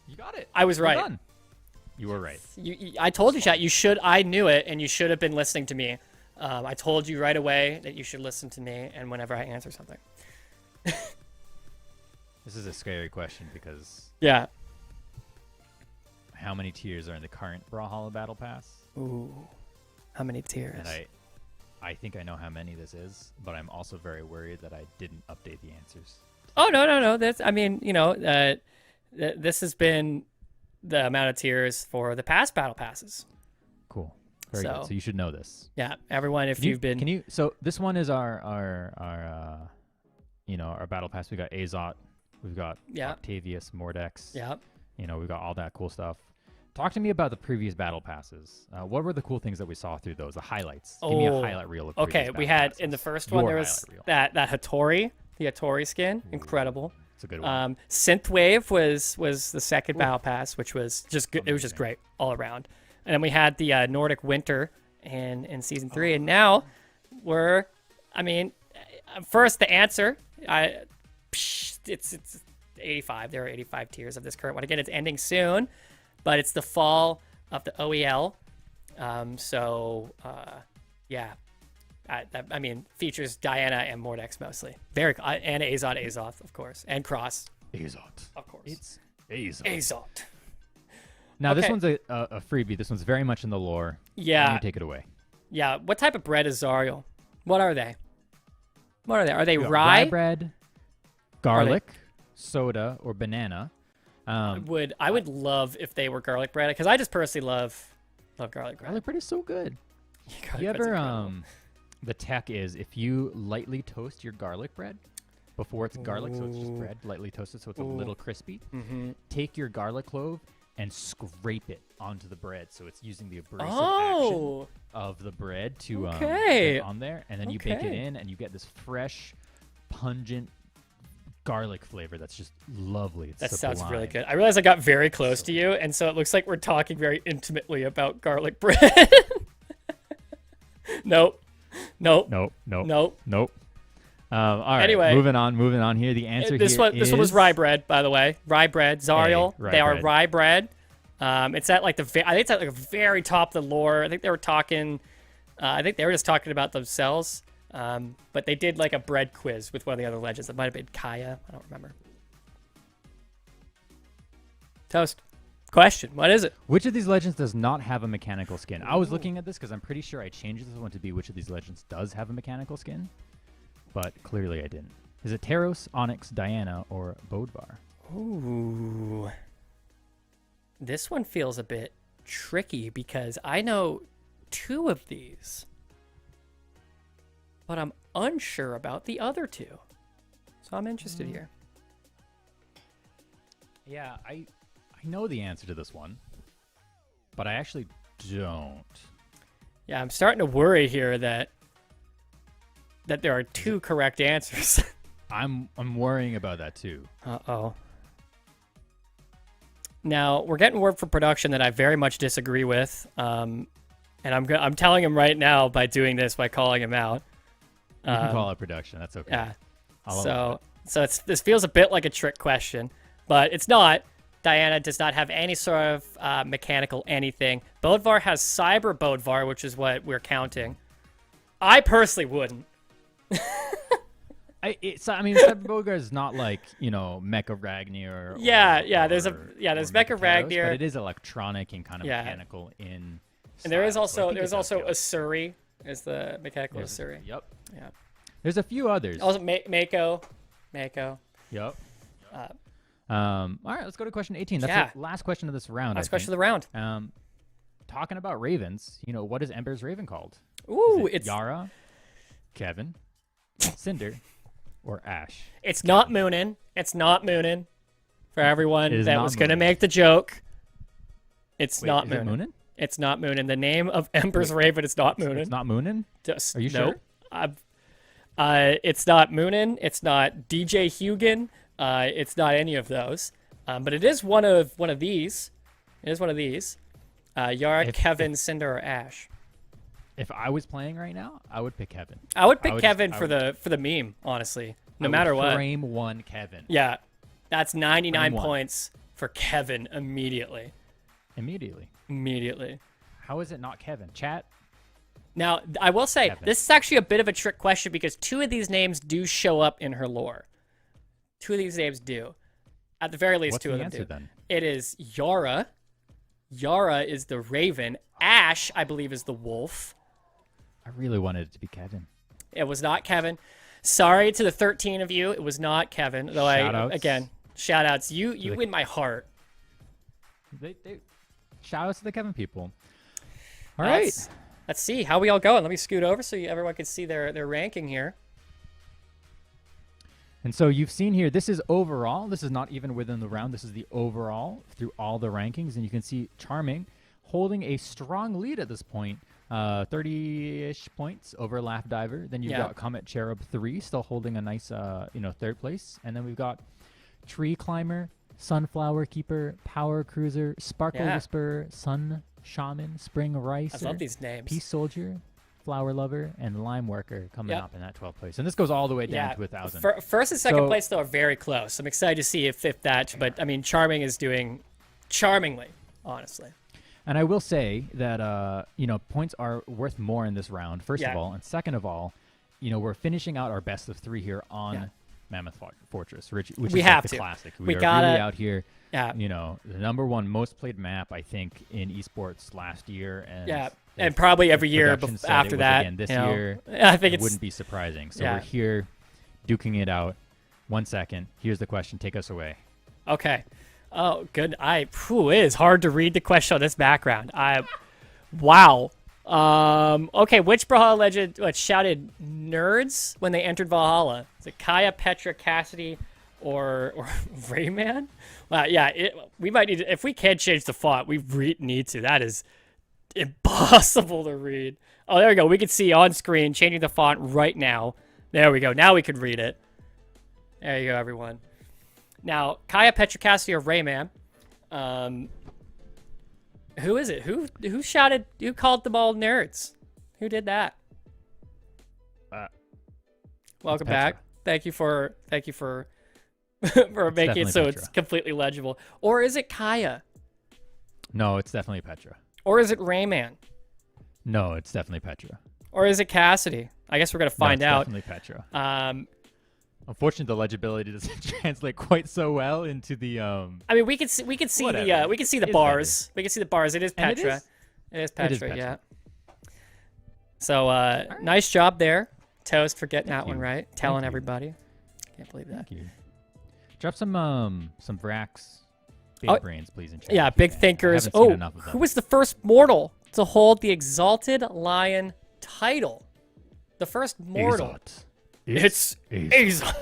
You got it. I was Well right. done. You were right. I told you, chat. I knew it, and you should have been listening to me. I told you right away that you should listen to me, and whenever I answer something. This is a scary question because Yeah. how many tiers are in the current Brawlhalla Battle Pass? Ooh. How many tiers? And I think I know how many this is, but I'm also very worried that I didn't update the answers. Oh no. That's this has been the amount of tiers for the past battle passes. Cool. Very good. So- So you should know this. Yeah, everyone, if you've been Can you? So this one is our battle pass. We got Azot, we've got Yeah. Octavius, Mordex. yeah. We've got all that cool stuff. Talk to me about the previous battle passes. What were the cool things that we saw through those? The highlights. Give me a highlight reel of. Okay, previous we battle had passes. in the first one Your there was highlight reel. that Hattori, the Hattori skin, incredible. It's a good one. Synthwave was the second battle pass, which was just good. It was just great all around. And then we had the Nordic Winter in season 3, and now first the answer, it's 85. There are 85 tiers of this current one. Again, it's ending soon, but it's the fall of the OEL Yeah. I mean, features Diana and Mordex mostly. Very and Azoth, of course, and Cross, Azot. of course. It's Azot. Azoth. Now this Okay. one's a freebie. This one's very much in the lore. Yeah. You take it away. Yeah. What type of bread is Zariel? What are they? What are they? Are they We got rye? bread, garlic, soda, or banana. I would love if they were garlic bread, because I just personally love garlic bread. Garlic bread is so good. Garlic You bread's ever incredible. the tech is if you lightly toast your garlic bread before it's garlic, so it's just bread, lightly toasted, so it's a little crispy. Take your garlic clove and scrape it onto the bread, so it's using the abrasive action of the bread to get on there, and then you bake it in, and you get this fresh, pungent garlic flavor that's just lovely. It's That sounds really sublime. good. I realize I got very close to you, and so it looks like we're talking very intimately about garlic bread. Nope. Nope. Nope. All right. Anyway. moving on here. The answer This here one was is- rye bread, by the way. Rye bread, Zariel. rye They are bread. rye bread. It's at like I think it's at like the very top of the lore. I think they were talking. I think they were just talking about themselves. But they did like a bread quiz with one of the other legends. It might have been Kaya. I don't remember. Toast. Question. What is it? Which of these legends does not have a mechanical skin? I was looking at this because I'm pretty sure I changed this one to be which of these legends does have a mechanical skin, but clearly I didn't. Is it Taros, Onyx, Diana, or Bodvar? Ooh. This one feels a bit tricky because I know 2 of these, but I'm unsure about the other 2. So I'm interested here. Yeah, I know the answer to this one, but I actually don't. Yeah, I'm starting to worry here that there are 2 correct answers. I'm worrying about that too. Uh-oh. Now, we're getting word from production that I very much disagree with. And I'm telling him right now by doing this, by calling him out. You can call it production. That's okay. Yeah. I'll allow So this feels a bit like a trick question, but it's not. Diana does not have any sort of mechanical anything. Bodvar has Cyber Bodvar, which is what we're counting. I personally wouldn't. I mean, Cyber is not like, Mecha Ragnar. There's Mecha Ragnar. But it is electronic and kind of Yeah. mechanical in. And there is style, so I also think it does count. Asuri is the mechanical Asuri. Yep. Yeah. There's a few others. Also Mako. Yep. All right, let's go to question 18. That's Yeah. the last question of this round. Last I question of think. the round. Talking about ravens, what is Ember's raven called? Ooh, Is it it's Yara, Kevin, Cinder, or Ash? It's not Moonin. It's not Moonin. For everyone It is that not was going to Moonin. make the joke, it's Wait, not is it Moonin. Moonin? It's not Moonin. The name of Ember's Raven is not Moonin. It's not Moonin? Just, Are you nope. sure? It's not Moonin. It's not DJ Hugin. It's not any of those. But it is one of these. It is one of these. Yara, Kevin, Cinder, or Ash. If I was playing right now, I would pick Kevin. I would pick I would Kevin just- for I would- the meme, honestly. No I would matter what. Frame one Kevin. Yeah. That's 99 Frame one. points for Kevin immediately. Immediately. How is it not Kevin? Chat? Now, I will say, Kevin. this is actually a bit of a trick question because 2 of these names do show up in her lore. 2 of these names do. At the very least, What's 2 the of them answer do. then? It is Yara. Yara is the raven. Ash, I believe, is the wolf. I really wanted it to be Kevin. It was not Kevin. Sorry to the 13 of you. It was not Kevin. Though Shoutouts. Shout outs. You win my heart. They shout out to the Kevin people. All right. Let's see how we all going. Let me scoot over so everyone can see their ranking here. And so you've seen here, this is overall. This is not even within the round. This is the overall through all the rankings. And you can see Charming holding a strong lead at this point. 30-ish points over Laugh Diver. Then you've got Comet Cherub 3 still holding a nice, third place. And then we've got Tree Climber, Sunflower Keeper, Power Cruiser, Sparkle Whisperer, Sun Shaman, Spring Ricer. I love these names. Peace Soldier, Flower Lover, and Lime Worker coming up in that 12th place. And this goes all the way down to 1,000. First and second place, though, are very close. I'm excited to see if that, but I mean, Charming is doing charmingly, honestly. And I will say that points are worth more in this round. First of all, and second of all, we're finishing out our best of 3 here on Mammoth Fortress, which is we like have the to. classic. We are gotta, really out here. Yeah. The number 1 most played map I think in esports last year, and and probably every year production said after it was that. again this year. I think it wouldn't be surprising. So we're here, duking it out. 1 second. Here's the question. Take us away. Okay. Oh, good. It is hard to read the question on this background. Wow. Okay, which Brawlhalla legend shouted nerds when they entered Valhalla? Is it Kaya, Petra, Cassidy, or Rayman? Well, yeah, we might need to, if we can't change the font, we need to. That is impossible to read. Oh, there we go. We can see on screen changing the font right now. There we go. Now we can read it. There you go, everyone. Now, Kaya, Petra, Cassidy, or Rayman. Who is it? Who shouted? Who called them all nerds? Who did that? Welcome back. Thank you for for making it so Petra. It's completely legible. Or is it Kaya? No, it's definitely Petra. Or is it Rayman? No, it's definitely Petra. Or is it Cassidy? I guess we're gonna find out. Definitely Petra. Unfortunately, the legibility doesn't translate quite so well into the. I mean, we can see the bars. We can see the bars. It is Petra. It is Petra. Yeah. So nice job there, Toast, for getting that one right. Telling everybody. Can't believe that. Thank you. Drop some Vrax big brains, please, in chat. Yeah, big thinkers. Oh, who was the first mortal to hold the Exalted Lion title? The first mortal. It's Azot.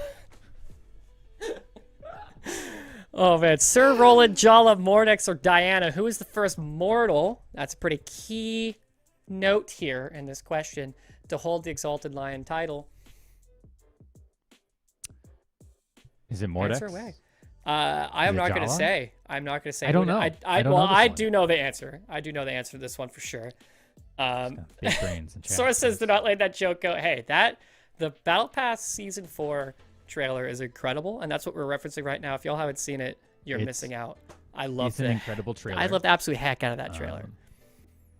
Oh, man. Sir Roland, Jala, Mordex, or Diana, who is the first mortal? That's a pretty key note here in this question to hold the Exalted Lion title. Is it Mordex? Answer away. I'm not going to say. I'm not going to say. I don't know. I do know the answer. I do know the answer to this one for sure. Big brains. Source says, do not let that joke go. Hey, the Battle Pass Season 4 trailer is incredible, and that's what we're referencing right now. If y'all haven't seen it, you're missing out. It's an incredible trailer. I love the absolute heck out of that trailer.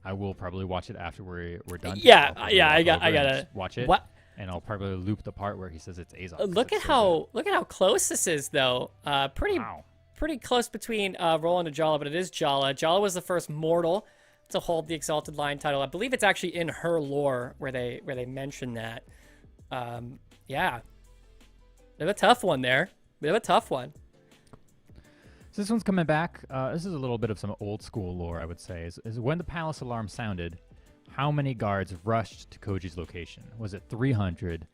I will probably watch it after we're done. Yeah, I gotta watch it. What? And I'll probably loop the part where he says it's Azot. Look at how close this is, though. Pretty close between Roland and Jala, but it is Jala. Jala was the first mortal to hold the Exalted Lion title. I believe it's actually in her lore where they mention that. Yeah. Bit of a tough one there. Bit of a tough one. So this one's coming back. This is a little bit of some old school lore, I would say. Is when the palace alarm sounded, how many guards rushed to Koji's location? Was it 300,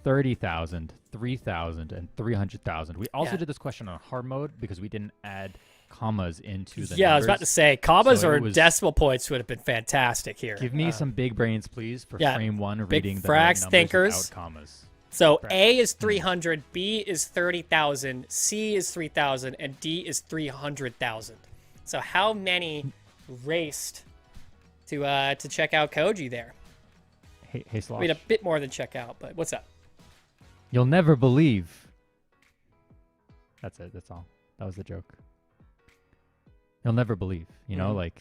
30,000, 3,000, and 300,000? We also did this question on hard mode because we didn't add commas into the numbers. I was about to say, commas or decimal points would have been fantastic here. Give me some big brains, please, for frame one, reading the frags, numbers thinkers. without commas. So A is 300, B is 30,000, C is 3,000, and D is 300,000. So how many raced to check out Koji there? Hey, Slosh. I mean, a bit more than check out, but what's up? You'll never believe. That's it. That's all. That was the joke. You'll never believe. Like.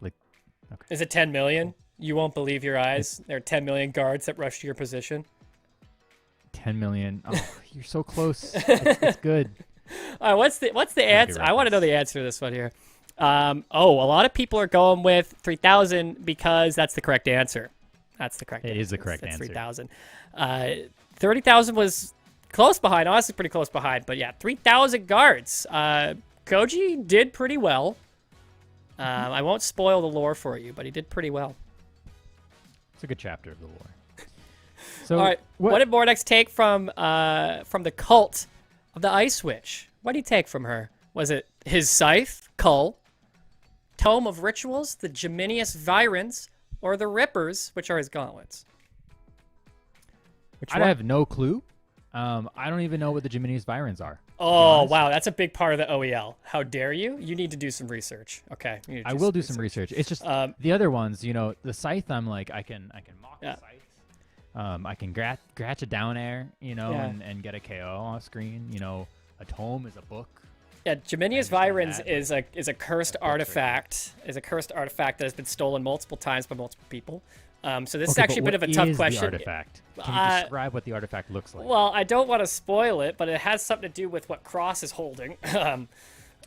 Okay. Is it 10 million? You won't believe your eyes. There are 10 million guards that rush to your position. 10 million. Oh, you're so close. It's good. What's the answer? I want to know the answer to this one here. A lot of people are going with 3,000 because that's the correct answer. That's the correct answer. It is the correct answer. 3,000. 30,000 was close behind. Honestly, pretty close behind. But yeah, 3,000 guards. Koji did pretty well. I won't spoil the lore for you, but he did pretty well. It's a good chapter of the lore. So, all right, what did Mordex take from the cult of the Ice Witch? What did he take from her? Was it his scythe, Cull, Tome of Rituals, the Geminius Virens, or the Rippers, which are his gauntlets? I have no clue. I don't even know what the Geminius Virens are. Oh, wow. That's a big part of the OEL. How dare you? You need to do some research. Okay. I will do some research. It's just the other ones, the scythe, I'm like, I can mock the scythe. I can scratch a down air, and get a KO off screen. A tome is a book. Yeah, Geminius understand Virens that, is a cursed artifact. Is a cursed artifact that has been stolen multiple times by multiple people. So this is actually a bit of a tough question. The artifact? Can you describe what the artifact looks like? Well, I don't want to spoil it, but it has something to do with what Cross is holding. But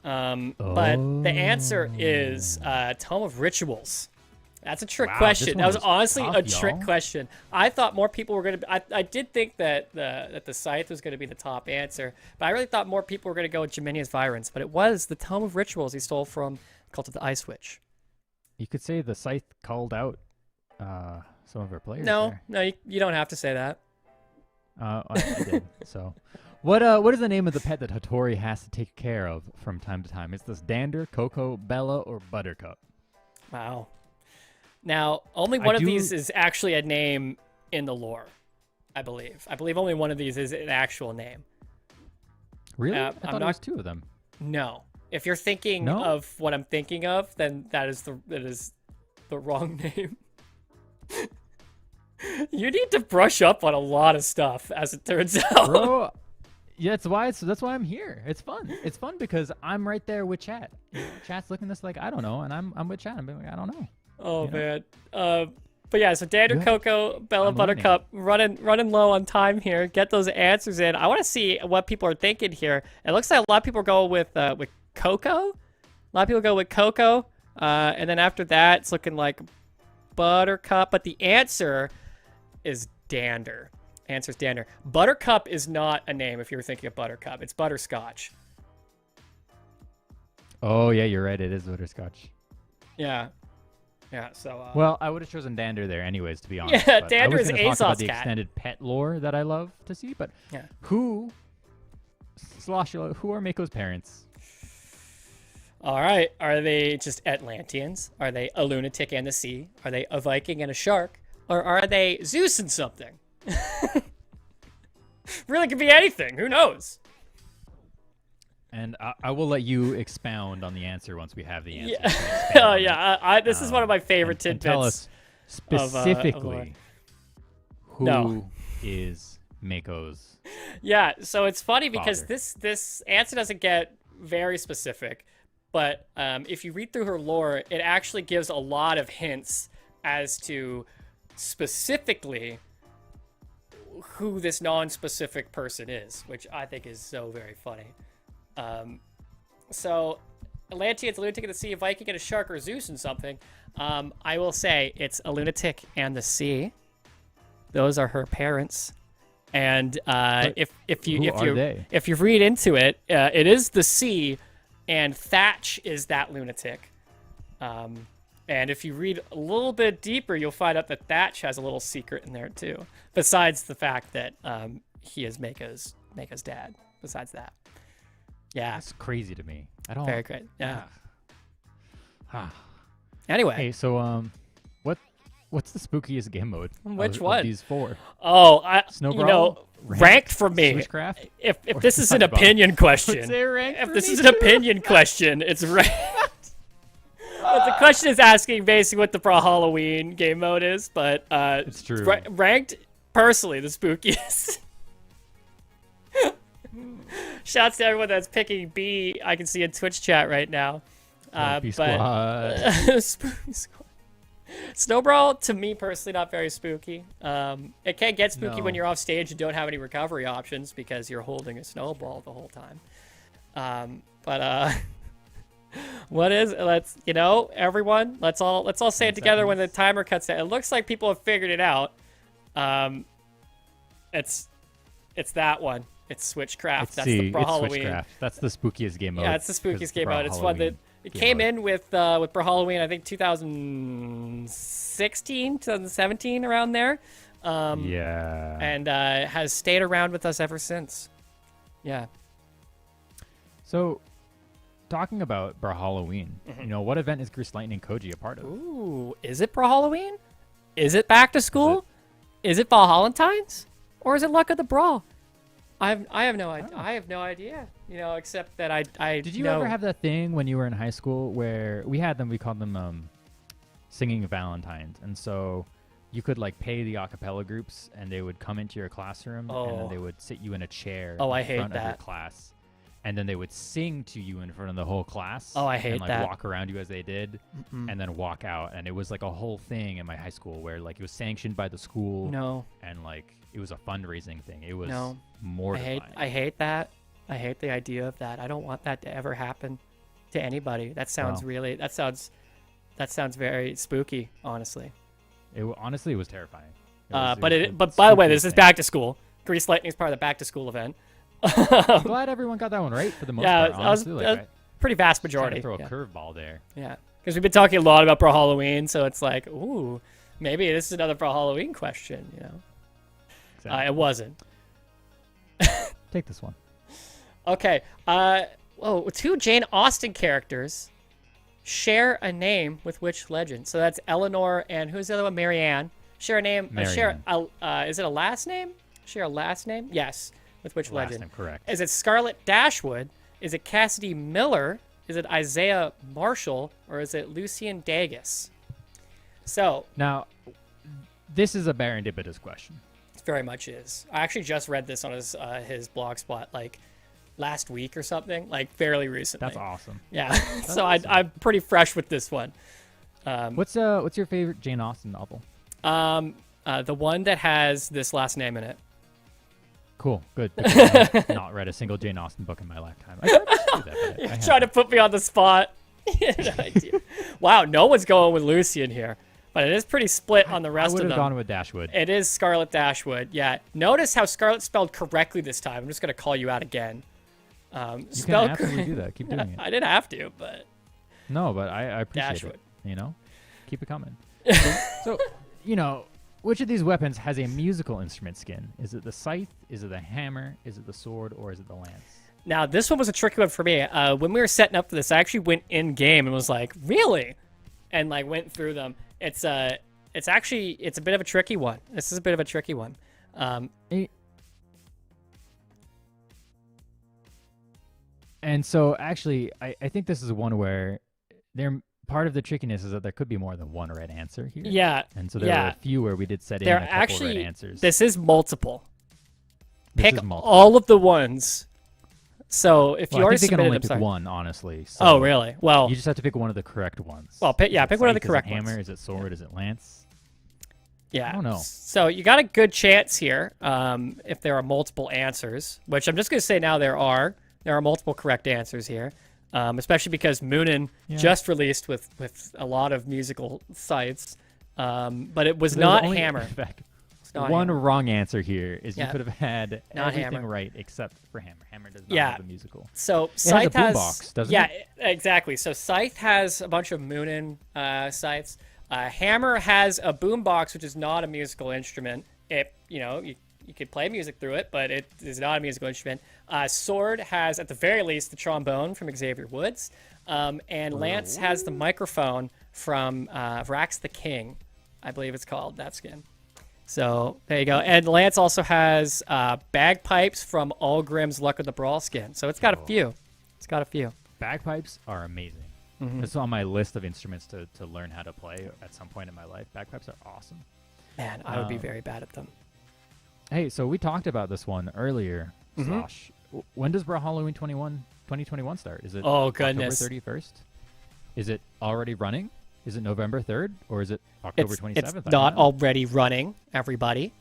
the answer is Tome of Rituals. That's a trick question. That was honestly a trick question. I thought more people were going to. I did think that the Scythe was going to be the top answer, but I really thought more people were going to go with Geminius Virens. But it was the Tome of Rituals he stole from Cult of the Ice Witch. You could say the Scythe called out some of our players. No, there. you don't have to say that. I did. So, what is the name of the pet that Hattori has to take care of from time to time? Is this Dander, Coco, Bella, or Buttercup? Wow. Now, only one of these is actually a name in the lore, I believe. I believe only one of these is an actual name. Really? I thought it was two of them. No. If you're thinking of what I'm thinking of, then that is the wrong name. You need to brush up on a lot of stuff, as it turns out. Bro, yeah, that's why I'm here. It's fun. It's fun because I'm right there with chat. Chat's looking at this like I don't know, and I'm with chat. I'm like I don't know. Oh man. But yeah, so Dander, Coco, Bella, Buttercup, running low on time here. Get those answers in. I want to see what people are thinking here. It looks like a lot of people go with Coco. A lot of people go with Coco, and then after that, it's looking like Buttercup. But the answer is Dander. Answer's Dander. Buttercup is not a name if you were thinking of Buttercup. It's Butterscotch. Oh yeah, you're right. It is Butterscotch. Yeah. Yeah, so... well, I would have chosen Dander there anyways, to be honest. Yeah, Dander is Azog's cat. The extended pet lore that I love to see, but who are Mako's parents? All right, are they just Atlanteans? Are they a lunatic and the sea? Are they a Viking and a shark? Or are they Zeus and something? Really could be anything. Who knows? And I will let you expound on the answer once we have the answer. Yeah, yeah. This is one of my favorite tidbits. And tell us specifically who is Mako's. Yeah, so it's funny because father. this answer doesn't get very specific, but if you read through her lore, it actually gives a lot of hints as to specifically who this non-specific person is, which I think is so very funny. So Atlanteans, a lunatic in the sea, a Viking and a shark, or Zeus and something. I will say it's a lunatic and the sea. Those are her parents. And if you read into it, it is the sea, and Thatch is that lunatic. And if you read a little bit deeper, you'll find out that Thatch has a little secret in there too. Besides the fact that he is Mako's dad. Besides that. Yeah. That's crazy to me. I don't. Very great. Yeah. Anyway. Hey, so what's the spookiest game mode? Which one? Of these four. Oh, Snowball. Ranked for me. Switchcraft. If this is an opinion question, if this is an opinion question, it's ranked. But the question is asking basically what the Brawlhalla game mode is, but it's true. Ranked, personally, the spookiest. Shouts to everyone that's picking B. I can see in Twitch chat right now. Spooky Squad. Spooky Squad. Snowbrawl, to me personally, not very spooky. It can get spooky when you're off stage and don't have any recovery options because you're holding a snowball the whole time. What is? Everyone, let's all say it together when the timer cuts down. It looks like people have figured it out. It's that one. It's Switchcraft. That's the Brawlhalla. That's the spookiest game mode. Yeah, it's the spookiest game mode. It's one that it came in with Brawlhalla, I think 2016, 2017, around there. Yeah. And has stayed around with us ever since. Yeah. So, talking about Brawlhalla, what event is Grease Lightning Koji a part of? Ooh, is it Brawlhalla? Is it Back to School? Is it Valentine's? Or is it Luck of the Brawl? I have no idea. I have no idea. Except that I Did you ever have that thing when you were in high school where we had them? We called them singing Valentines, and so you could pay the a cappella groups, and they would come into your classroom, and then they would sit you in a chair. Oh, I in hate front that. of your class, and then they would sing to you in front of the whole class. Oh, I hate and, like, that. walk around you as they did, and then walk out. And it was like a whole thing in my high school where like it was sanctioned by the school. No. And like it was a fundraising thing. It was No. mortifying. I hate that. I hate the idea of that. I don't want that to ever happen to anybody. That sounds that sounds very spooky, honestly. Honestly, it was terrifying. But by the way, this is back to school. Grease Lightning is part of the back to school event. I'm glad everyone got that one right for the most part. Honestly, like, pretty vast majority. Throw a curveball there. Yeah, because we've been talking a lot about Brawl Halloween, so it's like, ooh, maybe this is another Brawl Halloween question. You know, Exactly. it wasn't. Take this one. Okay. Two Jane Austen characters share a name with which legend? So that's Eleanor and who's the other one? Marianne. Share a name. Is it a last name? Share a last name? Yes. With which Last legend? name, correct. Is it Scarlett Dashwood? Is it Cassidy Miller? Is it Isaiah Marshall? Or is it Lucian Dagus? So Now, this is a serendipitous question. it very much is. I actually just read this on his blog spot like last week or something, like fairly recently. That's awesome. Yeah. So I'm pretty fresh with this one. What's your favorite Jane Austen novel? The one that has this last name in it. Cool, good. Because I've not read a single Jane Austen book in my lifetime. I tried to do that, but I You're trying to put me on the spot. No idea. Wow, no one's going with Lucian here, but it is pretty split on the rest I of would them. have gone with Dashwood. It is Scarlett Dashwood. Yeah. Notice how Scarlett spelled correctly this time. I'm just gonna call you out again. You can absolutely do that. Keep doing it. I didn't have to, but No, but I appreciate Dashwood. it. You know, keep it coming. So, you know, which of these weapons has a musical instrument skin? Is it the scythe? Is it the hammer? Is it the sword? Or is it the lance? Now, this one was a tricky one for me. When we were setting up for this, I actually went in game and was like, "Really?" and like went through them. It's a bit of a tricky one. This is a bit of a tricky one. And so, actually, I think this is one where part of the trickiness is that there could be more than one right answer here. Yeah. And so there were a few where we did set in There a couple actually right answers. this is multiple. This Pick is multiple. all of the ones. So if you I already think they can submitted, only I'm pick sorry. one, honestly. So Oh, really? Well, you just have to pick one of the correct ones. Well, pick Is it one of the scythe? correct Is it hammer? ones. Is it sword? Is it lance? yeah. I don't know. So you got a good chance here. If there are multiple answers, which I'm just going to say now there are multiple correct answers here. Especially because Moonin just released with a lot of musical sites, but it was not only, Hammer. in fact, It's not one Hammer. wrong answer here is you Yeah. could have had Not everything Hammer. right except for Hammer. Hammer does not Yeah. have a musical. So It has a Scythe has boombox, doesn't yeah, it? exactly. So Scythe has a bunch of Moonin sites. Hammer has a boombox, which is not a musical instrument. You could play music through it, but it is not a musical instrument. Sword has, at the very least, the trombone from Xavier Woods, and Lance has the microphone from Vrax the King, I believe it's called, that skin. So there you go. And Lance also has bagpipes from Allgrim's Luck of the Brawl skin. So it's got a few. Bagpipes are amazing. Mm-hmm. It's on my list of instruments to learn how to play at some point in my life. Bagpipes are awesome. Man, I would be very bad at them. Hey, so we talked about this one earlier, Mm-hmm. Slosh. When does Brawl Halloween 2021 start? Is it Oh, goodness. October 31st? Is it already running? Is it November 3rd? Or is it October 27th? It's not already running, everybody.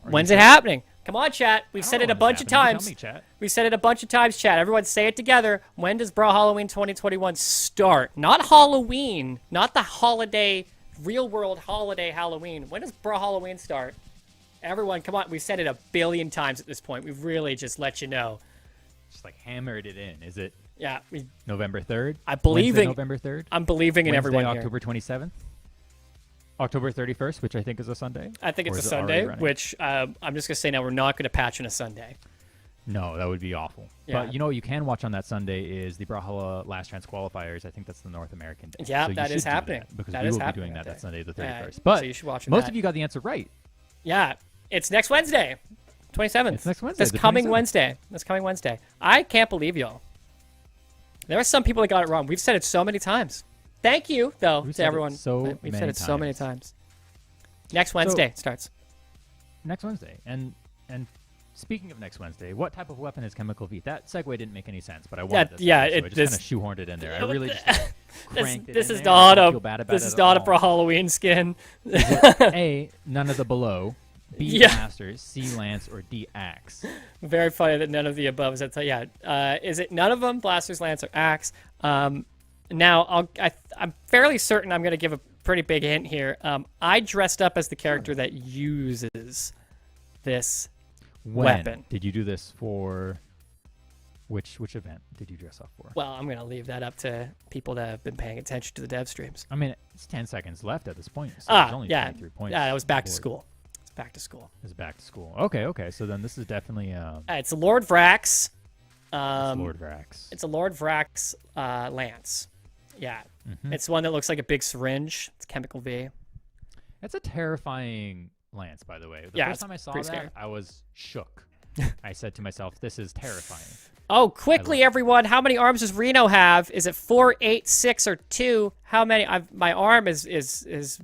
Are When's you it sure? happening? Come on, chat. We've I said don't it a know when bunch of it's happening. times. You tell me, chat. We said it a bunch of times, chat. Everyone say it together. When does Brawl Halloween 2021 start? Not Halloween. Not the holiday, real world holiday Halloween. When does Brawl Halloween start? Everyone, come on. We've said it a billion times at this point. We've really just let you know. Just like hammered it in. Is it Yeah, November 3rd? I believe Wednesday, in- November 3rd? I'm believing in Wednesday, everyone here. October 27th? October 31st, which I think is a Sunday? I think Or it's a is it already Sunday, running? which I'm just going to say now we're not going to patch on a Sunday. No, that would be awful. Yeah. But you know what you can watch on that Sunday is the Brawlhalla Last Chance qualifiers. I think that's the North American day. Yeah, so you that should is do happening. that because That we is will be happening doing that that day. Sunday the Yeah, 31st. so But you should watch most that. of you got the answer right. Yeah, it's next Wednesday, 27th. It's next Wednesday, This the coming 27th. Wednesday. This coming Wednesday. I can't believe y'all. There are some people that got it wrong. We've said it so many times. Thank you, though, We've to said it everyone. so We've many said it so many times. times. Next Wednesday starts. Next Wednesday. And speaking of next Wednesday, what type of weapon is Chemical V? That segue didn't make any sense, but I wanted to. Yeah, so it I just this- kind of shoehorned it in there. I really just cranked it this in is there. I not don't a feel bad about this it is at not a all. for Halloween skin. A, none of the below. B, Yeah. blaster. C, lance, or D, axe. Very funny that none of the above is that. Yeah, is it none of them? Blasters, lance, or axe? Now I'm fairly certain I'm going to give a pretty big hint here. I dressed up as the character that uses this When weapon. did you do this for? Which event did you dress up for? Well, I'm going to leave that up to people that have been paying attention to the dev streams. I mean, it's 10 seconds left at this point. So there's only 23 points. Yeah, that was back to on the board. school. It's back to school. It's back to school. Okay. So then this is definitely It's a Lord Vrax. it's Lord Vrax. It's a Lord Vrax lance. Yeah. Mhm. It's one that looks like a big syringe. It's Chemical V. That's a terrifying lance, by the way. The Yeah, first it's time I saw pretty that, scary. I was shook. I said to myself, "This is terrifying." Oh, quickly, love it. everyone! How many arms does Reno have? Is it 4, 8, 6, or 2? How many? My arm is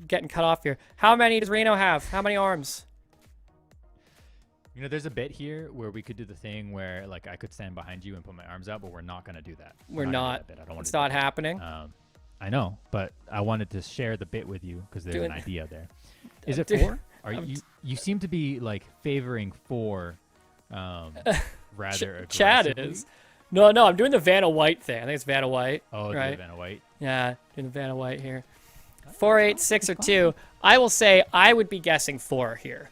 getting cut off here. How many does Reno have? How many arms? You know, there's a bit here where we could do the thing where, like, I could stand behind you and put my arms out, but we're not gonna do that. We're gonna do not. that bit. I don't want It's to. not happening. I know, but I wanted to share the bit with you because there's Doing- an idea there. Is it doing- 4? Are I'm you seem to be like favoring 4, rather Chad aggressively. is. No, I'm doing the Vanna White thing. I think it's Vanna White. Oh, right? the Vanna White. Yeah, doing the Vanna White here. 4, 8, 6, or 2. I will say I would be guessing 4 here.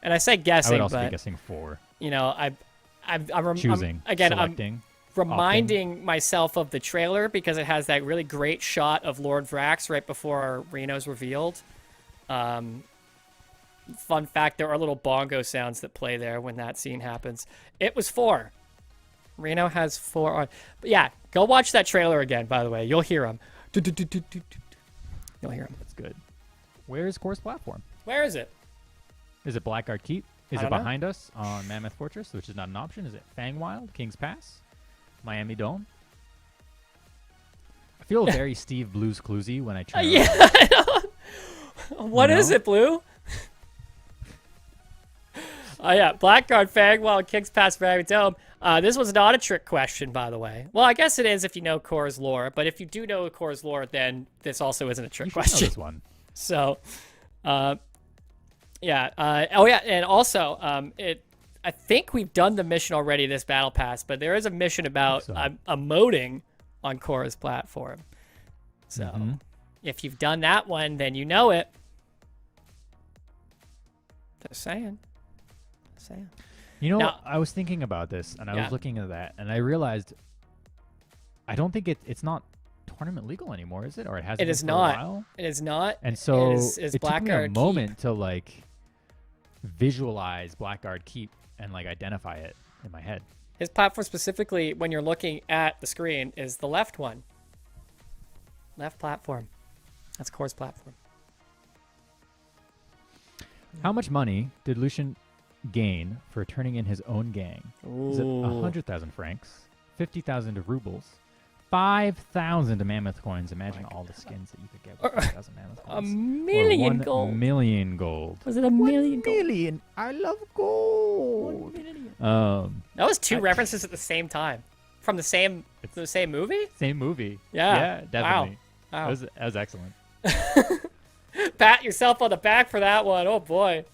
And I say I guessing, would also but be guessing 4. you know, I'm Choosing. again. Selecting. I'm reminding myself of the trailer because it has that really great shot of Lord Vrax right before Reno's revealed. Fun fact: there are little bongo sounds that play there when that scene happens. It was 4. Reno has 4 on. But yeah, go watch that trailer again. By the way, you'll hear him. You'll hear him. That's good. Where is Core's platform? Where is it? Is it Blackguard Keep? Is I it don't know. behind us on Mammoth Fortress, which is not an option? Is it Fangwild, King's Pass, Miami Dome? I feel very Steve Blues Cluesy when I turn Yeah. around. I know. What is know? it, Blue? Oh yeah, Blackguard, Fangwild, King's Pass, Miami Dome. This was not a trick question, by the way. Well, I guess it is if you know Core's lore, but if you do know Core's lore, then this also isn't a You trick should know question. this one. So, yeah. Oh yeah, and also, I think we've done the mission already, this battle pass, but there is a mission about so. emoting on Core's platform. So, Mhm. if you've done that one, then you know it. Just saying. You know, Now- I was thinking about this, and I Yeah. was looking at that, and I realized I don't think it's not tournament legal anymore, is it? Or it hasn't It been is for not. a while? It is not. And so is it took me a Blackguard moment to like visualize Blackguard Keep and like identify it in my head. His platform specifically, when you're looking at the screen, is the left one. Left platform. That's Core's platform. How much money did Lucian gain for turning in his own gang? Is it 100,000 francs, 50,000 rubles, 5,000 mammoth coins? Imagine all the skins that you could get with 5,000 mammoth A coins. million or 1 gold. million gold. Was it a million gold? Million. I love gold. That was two references at the same time, from the same movie. Same movie. Yeah. Yeah, definitely. Wow. That was excellent. Pat yourself on the back for that one. Oh boy.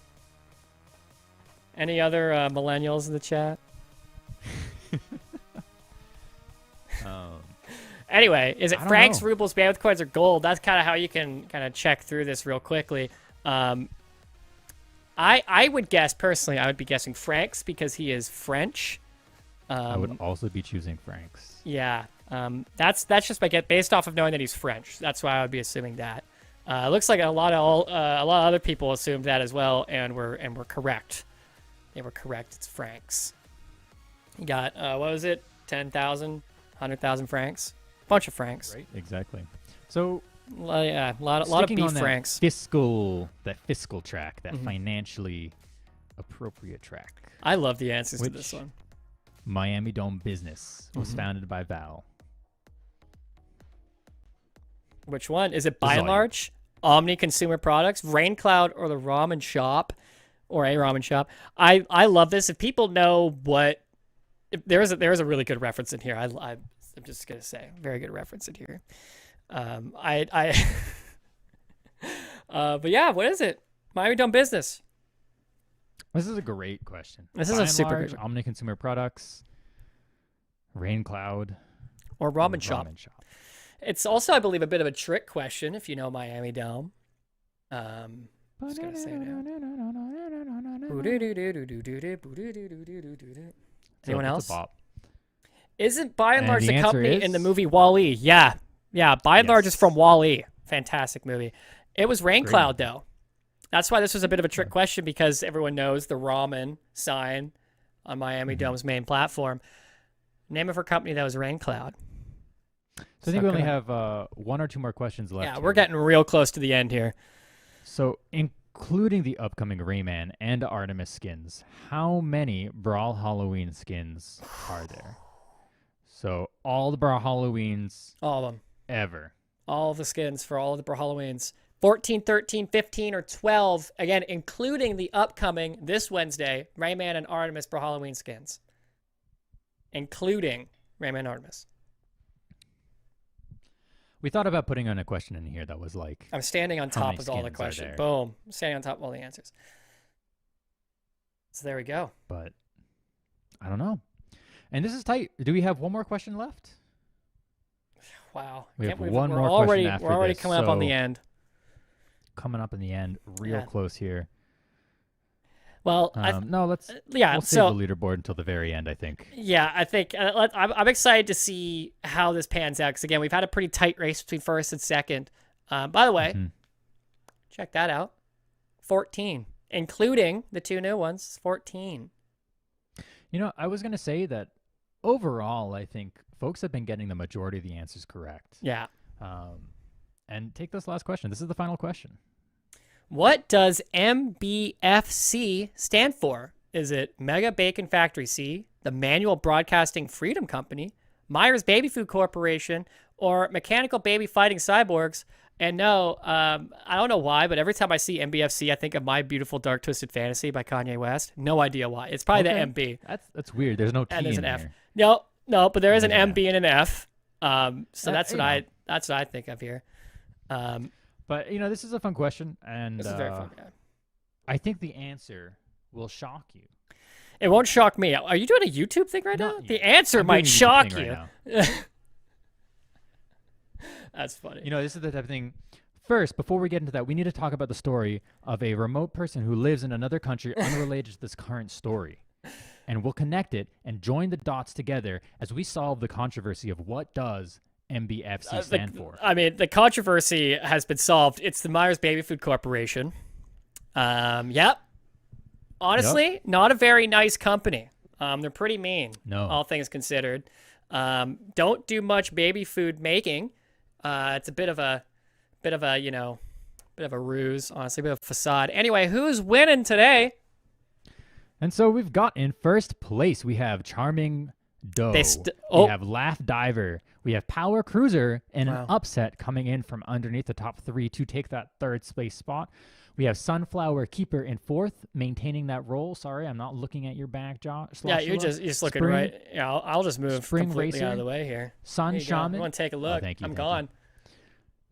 Any other millennials in the chat? Anyway, is it I don't francs, know. rubles, mammoth coins, or gold? That's kind of how you can kind of check through this real quickly. I would guess personally, I would be guessing francs because he is French. I would also be choosing francs. Yeah, that's just my get based off of knowing that he's French. That's why I would be assuming that. It looks like a lot of other people assumed that as well, and we're correct. They were correct. It's francs. You got what was it? 10,000, 100,000 francs. Bunch of francs. Right. Exactly. So Yeah, a lot of sticking beef on that francs. fiscal track, that Mhm. financially appropriate track. I love the answers to Which- this one. Miami Dome Business was Mhm. founded by Val. Which one? Is it This by is and all you. large Omni Consumer Products, Rain Cloud, or the Ramen Shop? or a ramen shop. I love this. If people know what, if there is a really good reference in here. I'm just gonna say, very good reference in here. But yeah, what is it? Miami Dome business. This is a great question. This is By a and super large, good omni-consumer products, rain cloud, or ramen shop. ramen shop. It's also, I believe, a bit of a trick question if you know Miami Dome. Just gonna say now. Anyone It's else? a bop. Isn't by and And large the the answer company in the is- movie Wall-E? Yeah. By and large is Yes. from Wall-E. Fantastic movie. It was Rain Great Cloud movie. though. That's why this was a bit of a trick question, because everyone knows the ramen sign on Miami Dome's main platform. Name of her company that was Rain Cloud. So I think we only have one or two more questions left. Yeah, here. we're getting real close to the end here. So, including the upcoming Rayman and Artemis skins, how many Brawl Halloween skins are there? So, all the Brawl Halloweens All of them. ever. All of the skins for all of the Halloweens. 14, 13, 15, or 12. Again, including the upcoming, this Wednesday, Rayman and Artemis for Halloween skins. Including Rayman and Artemis. We thought about putting on a question in here that was like, I'm standing on How top many of all the skins are questions. there? Boom. I'm standing on top of all the answers. So there we go. but I don't know. And this is tight. Do we have one more question left? Wow. We Can't have believe one we're more already, question after We're already this, coming up on the so- end. Coming up in the end, real Yeah. close here. Well, No, let's yeah, we'll so save the leaderboard until the very end, I think. yeah, I think I'm excited to see how this pans out, because again, we've had a pretty tight race between first and second. By the way, Mhm. check that out. 14, including the two new ones. 14. You know, I was going to say that overall, I think folks have been getting the majority of the answers correct. Yeah. And take this last question. This is the final question. What does MBFC stand for? Is it Mega Bacon Factory C, the Manual Broadcasting Freedom Company, Myers Baby Food Corporation, or Mechanical Baby Fighting Cyborgs? And no, I don't know why, but every time I see MBFC, I think of My Beautiful Dark Twisted Fantasy by Kanye West. No idea why. It's probably the Okay. MB. That's weird. There's no T And there's in an F. here. No, but there is an There's an MB and an F. So that's you what know. that's what I think of here. But, you know, this is a fun question. And This is very fun. Yeah. I think the answer will shock you. It won't shock me. Are you doing a YouTube thing right now? Not The yet. answer I'm might doing a YouTube shock thing you. right now. That's funny. You know, this is the type of thing. First, before we get into that, we need to talk about the story of a remote person who lives in another country unrelated to this current story. And we'll connect it and join the dots together as we solve the controversy of what does MBFC stand for. I mean, the controversy has been solved. It's the Myers Baby Food Corporation. Yep. Honestly, not a very nice company. They're pretty mean. No. All things considered. Don't do much baby food making. It's a bit of a ruse, honestly, a bit of a facade. Anyway, who's winning today? And so we've got in first place, we have Charming Doe. Oh. We have Laugh Diver. We have Power Cruiser and Wow. an upset coming in from underneath the top three to take that third place spot. We have Sunflower Keeper in fourth, maintaining that role. Sorry, I'm not looking at your back, Josh. Yeah, you're just looking right. Yeah, I'll just move Spring completely out of Racer, the way here. Sun There you go. Shaman, You want to take a look? thank you, I'm thank you. gone.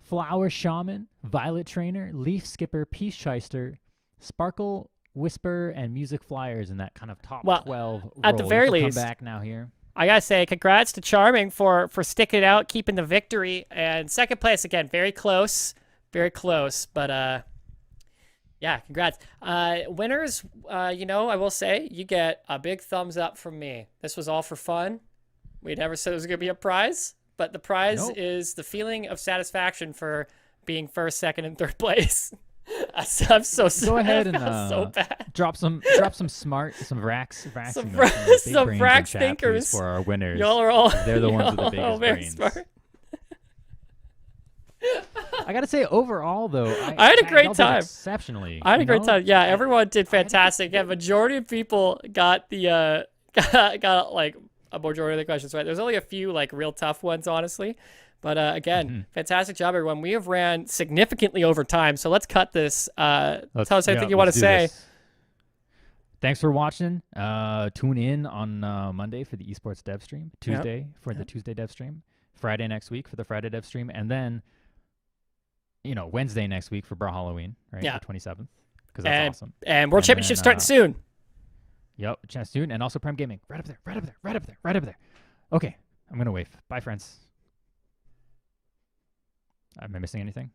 Flower Shaman, Violet Trainer, Leaf Skipper, Peace Shyster, Sparkle Whisper, and Music Flyers in that kind of top Well, 12 role. at the You very can least- come back now here. I gotta say, congrats to Charming for sticking it out, keeping the victory, and second place again, very close, but yeah, congrats. Winners, I will say you get a big thumbs up from me. This was all for fun. We never said it was gonna be a prize, but the prize Nope. is the feeling of satisfaction for being first, second, and third place. I'm so sorry. Go ahead I and felt so bad. drop some Vrax Some emotes, Vrax- big some brains in Vrax chat, please, thinkers. for our winners. Y'all are all They're the ones with the y'all are biggest all very brains. smart. I gotta say, overall though, I had a great y'all did time. Exceptionally. I had a you great know? time. Yeah, everyone did fantastic. Yeah, majority of people got the got like a majority of the questions right. There's only a few like real tough ones, honestly. But again, fantastic job, everyone. We have ran significantly over time, so let's cut this. Tell us anything you want to say. thanks for watching. Tune in on Monday for the esports dev stream, Tuesday for the Tuesday dev stream, Friday next week for the Friday dev stream, and then Wednesday next week for Brawlhalla, right? Yeah. The 27th, because that's awesome. And World Championship starting soon. Yep, chance soon, and also Prime Gaming right up there, right up there, right up there, right up there. Okay, I'm gonna wave. Bye, friends. Am I missing anything?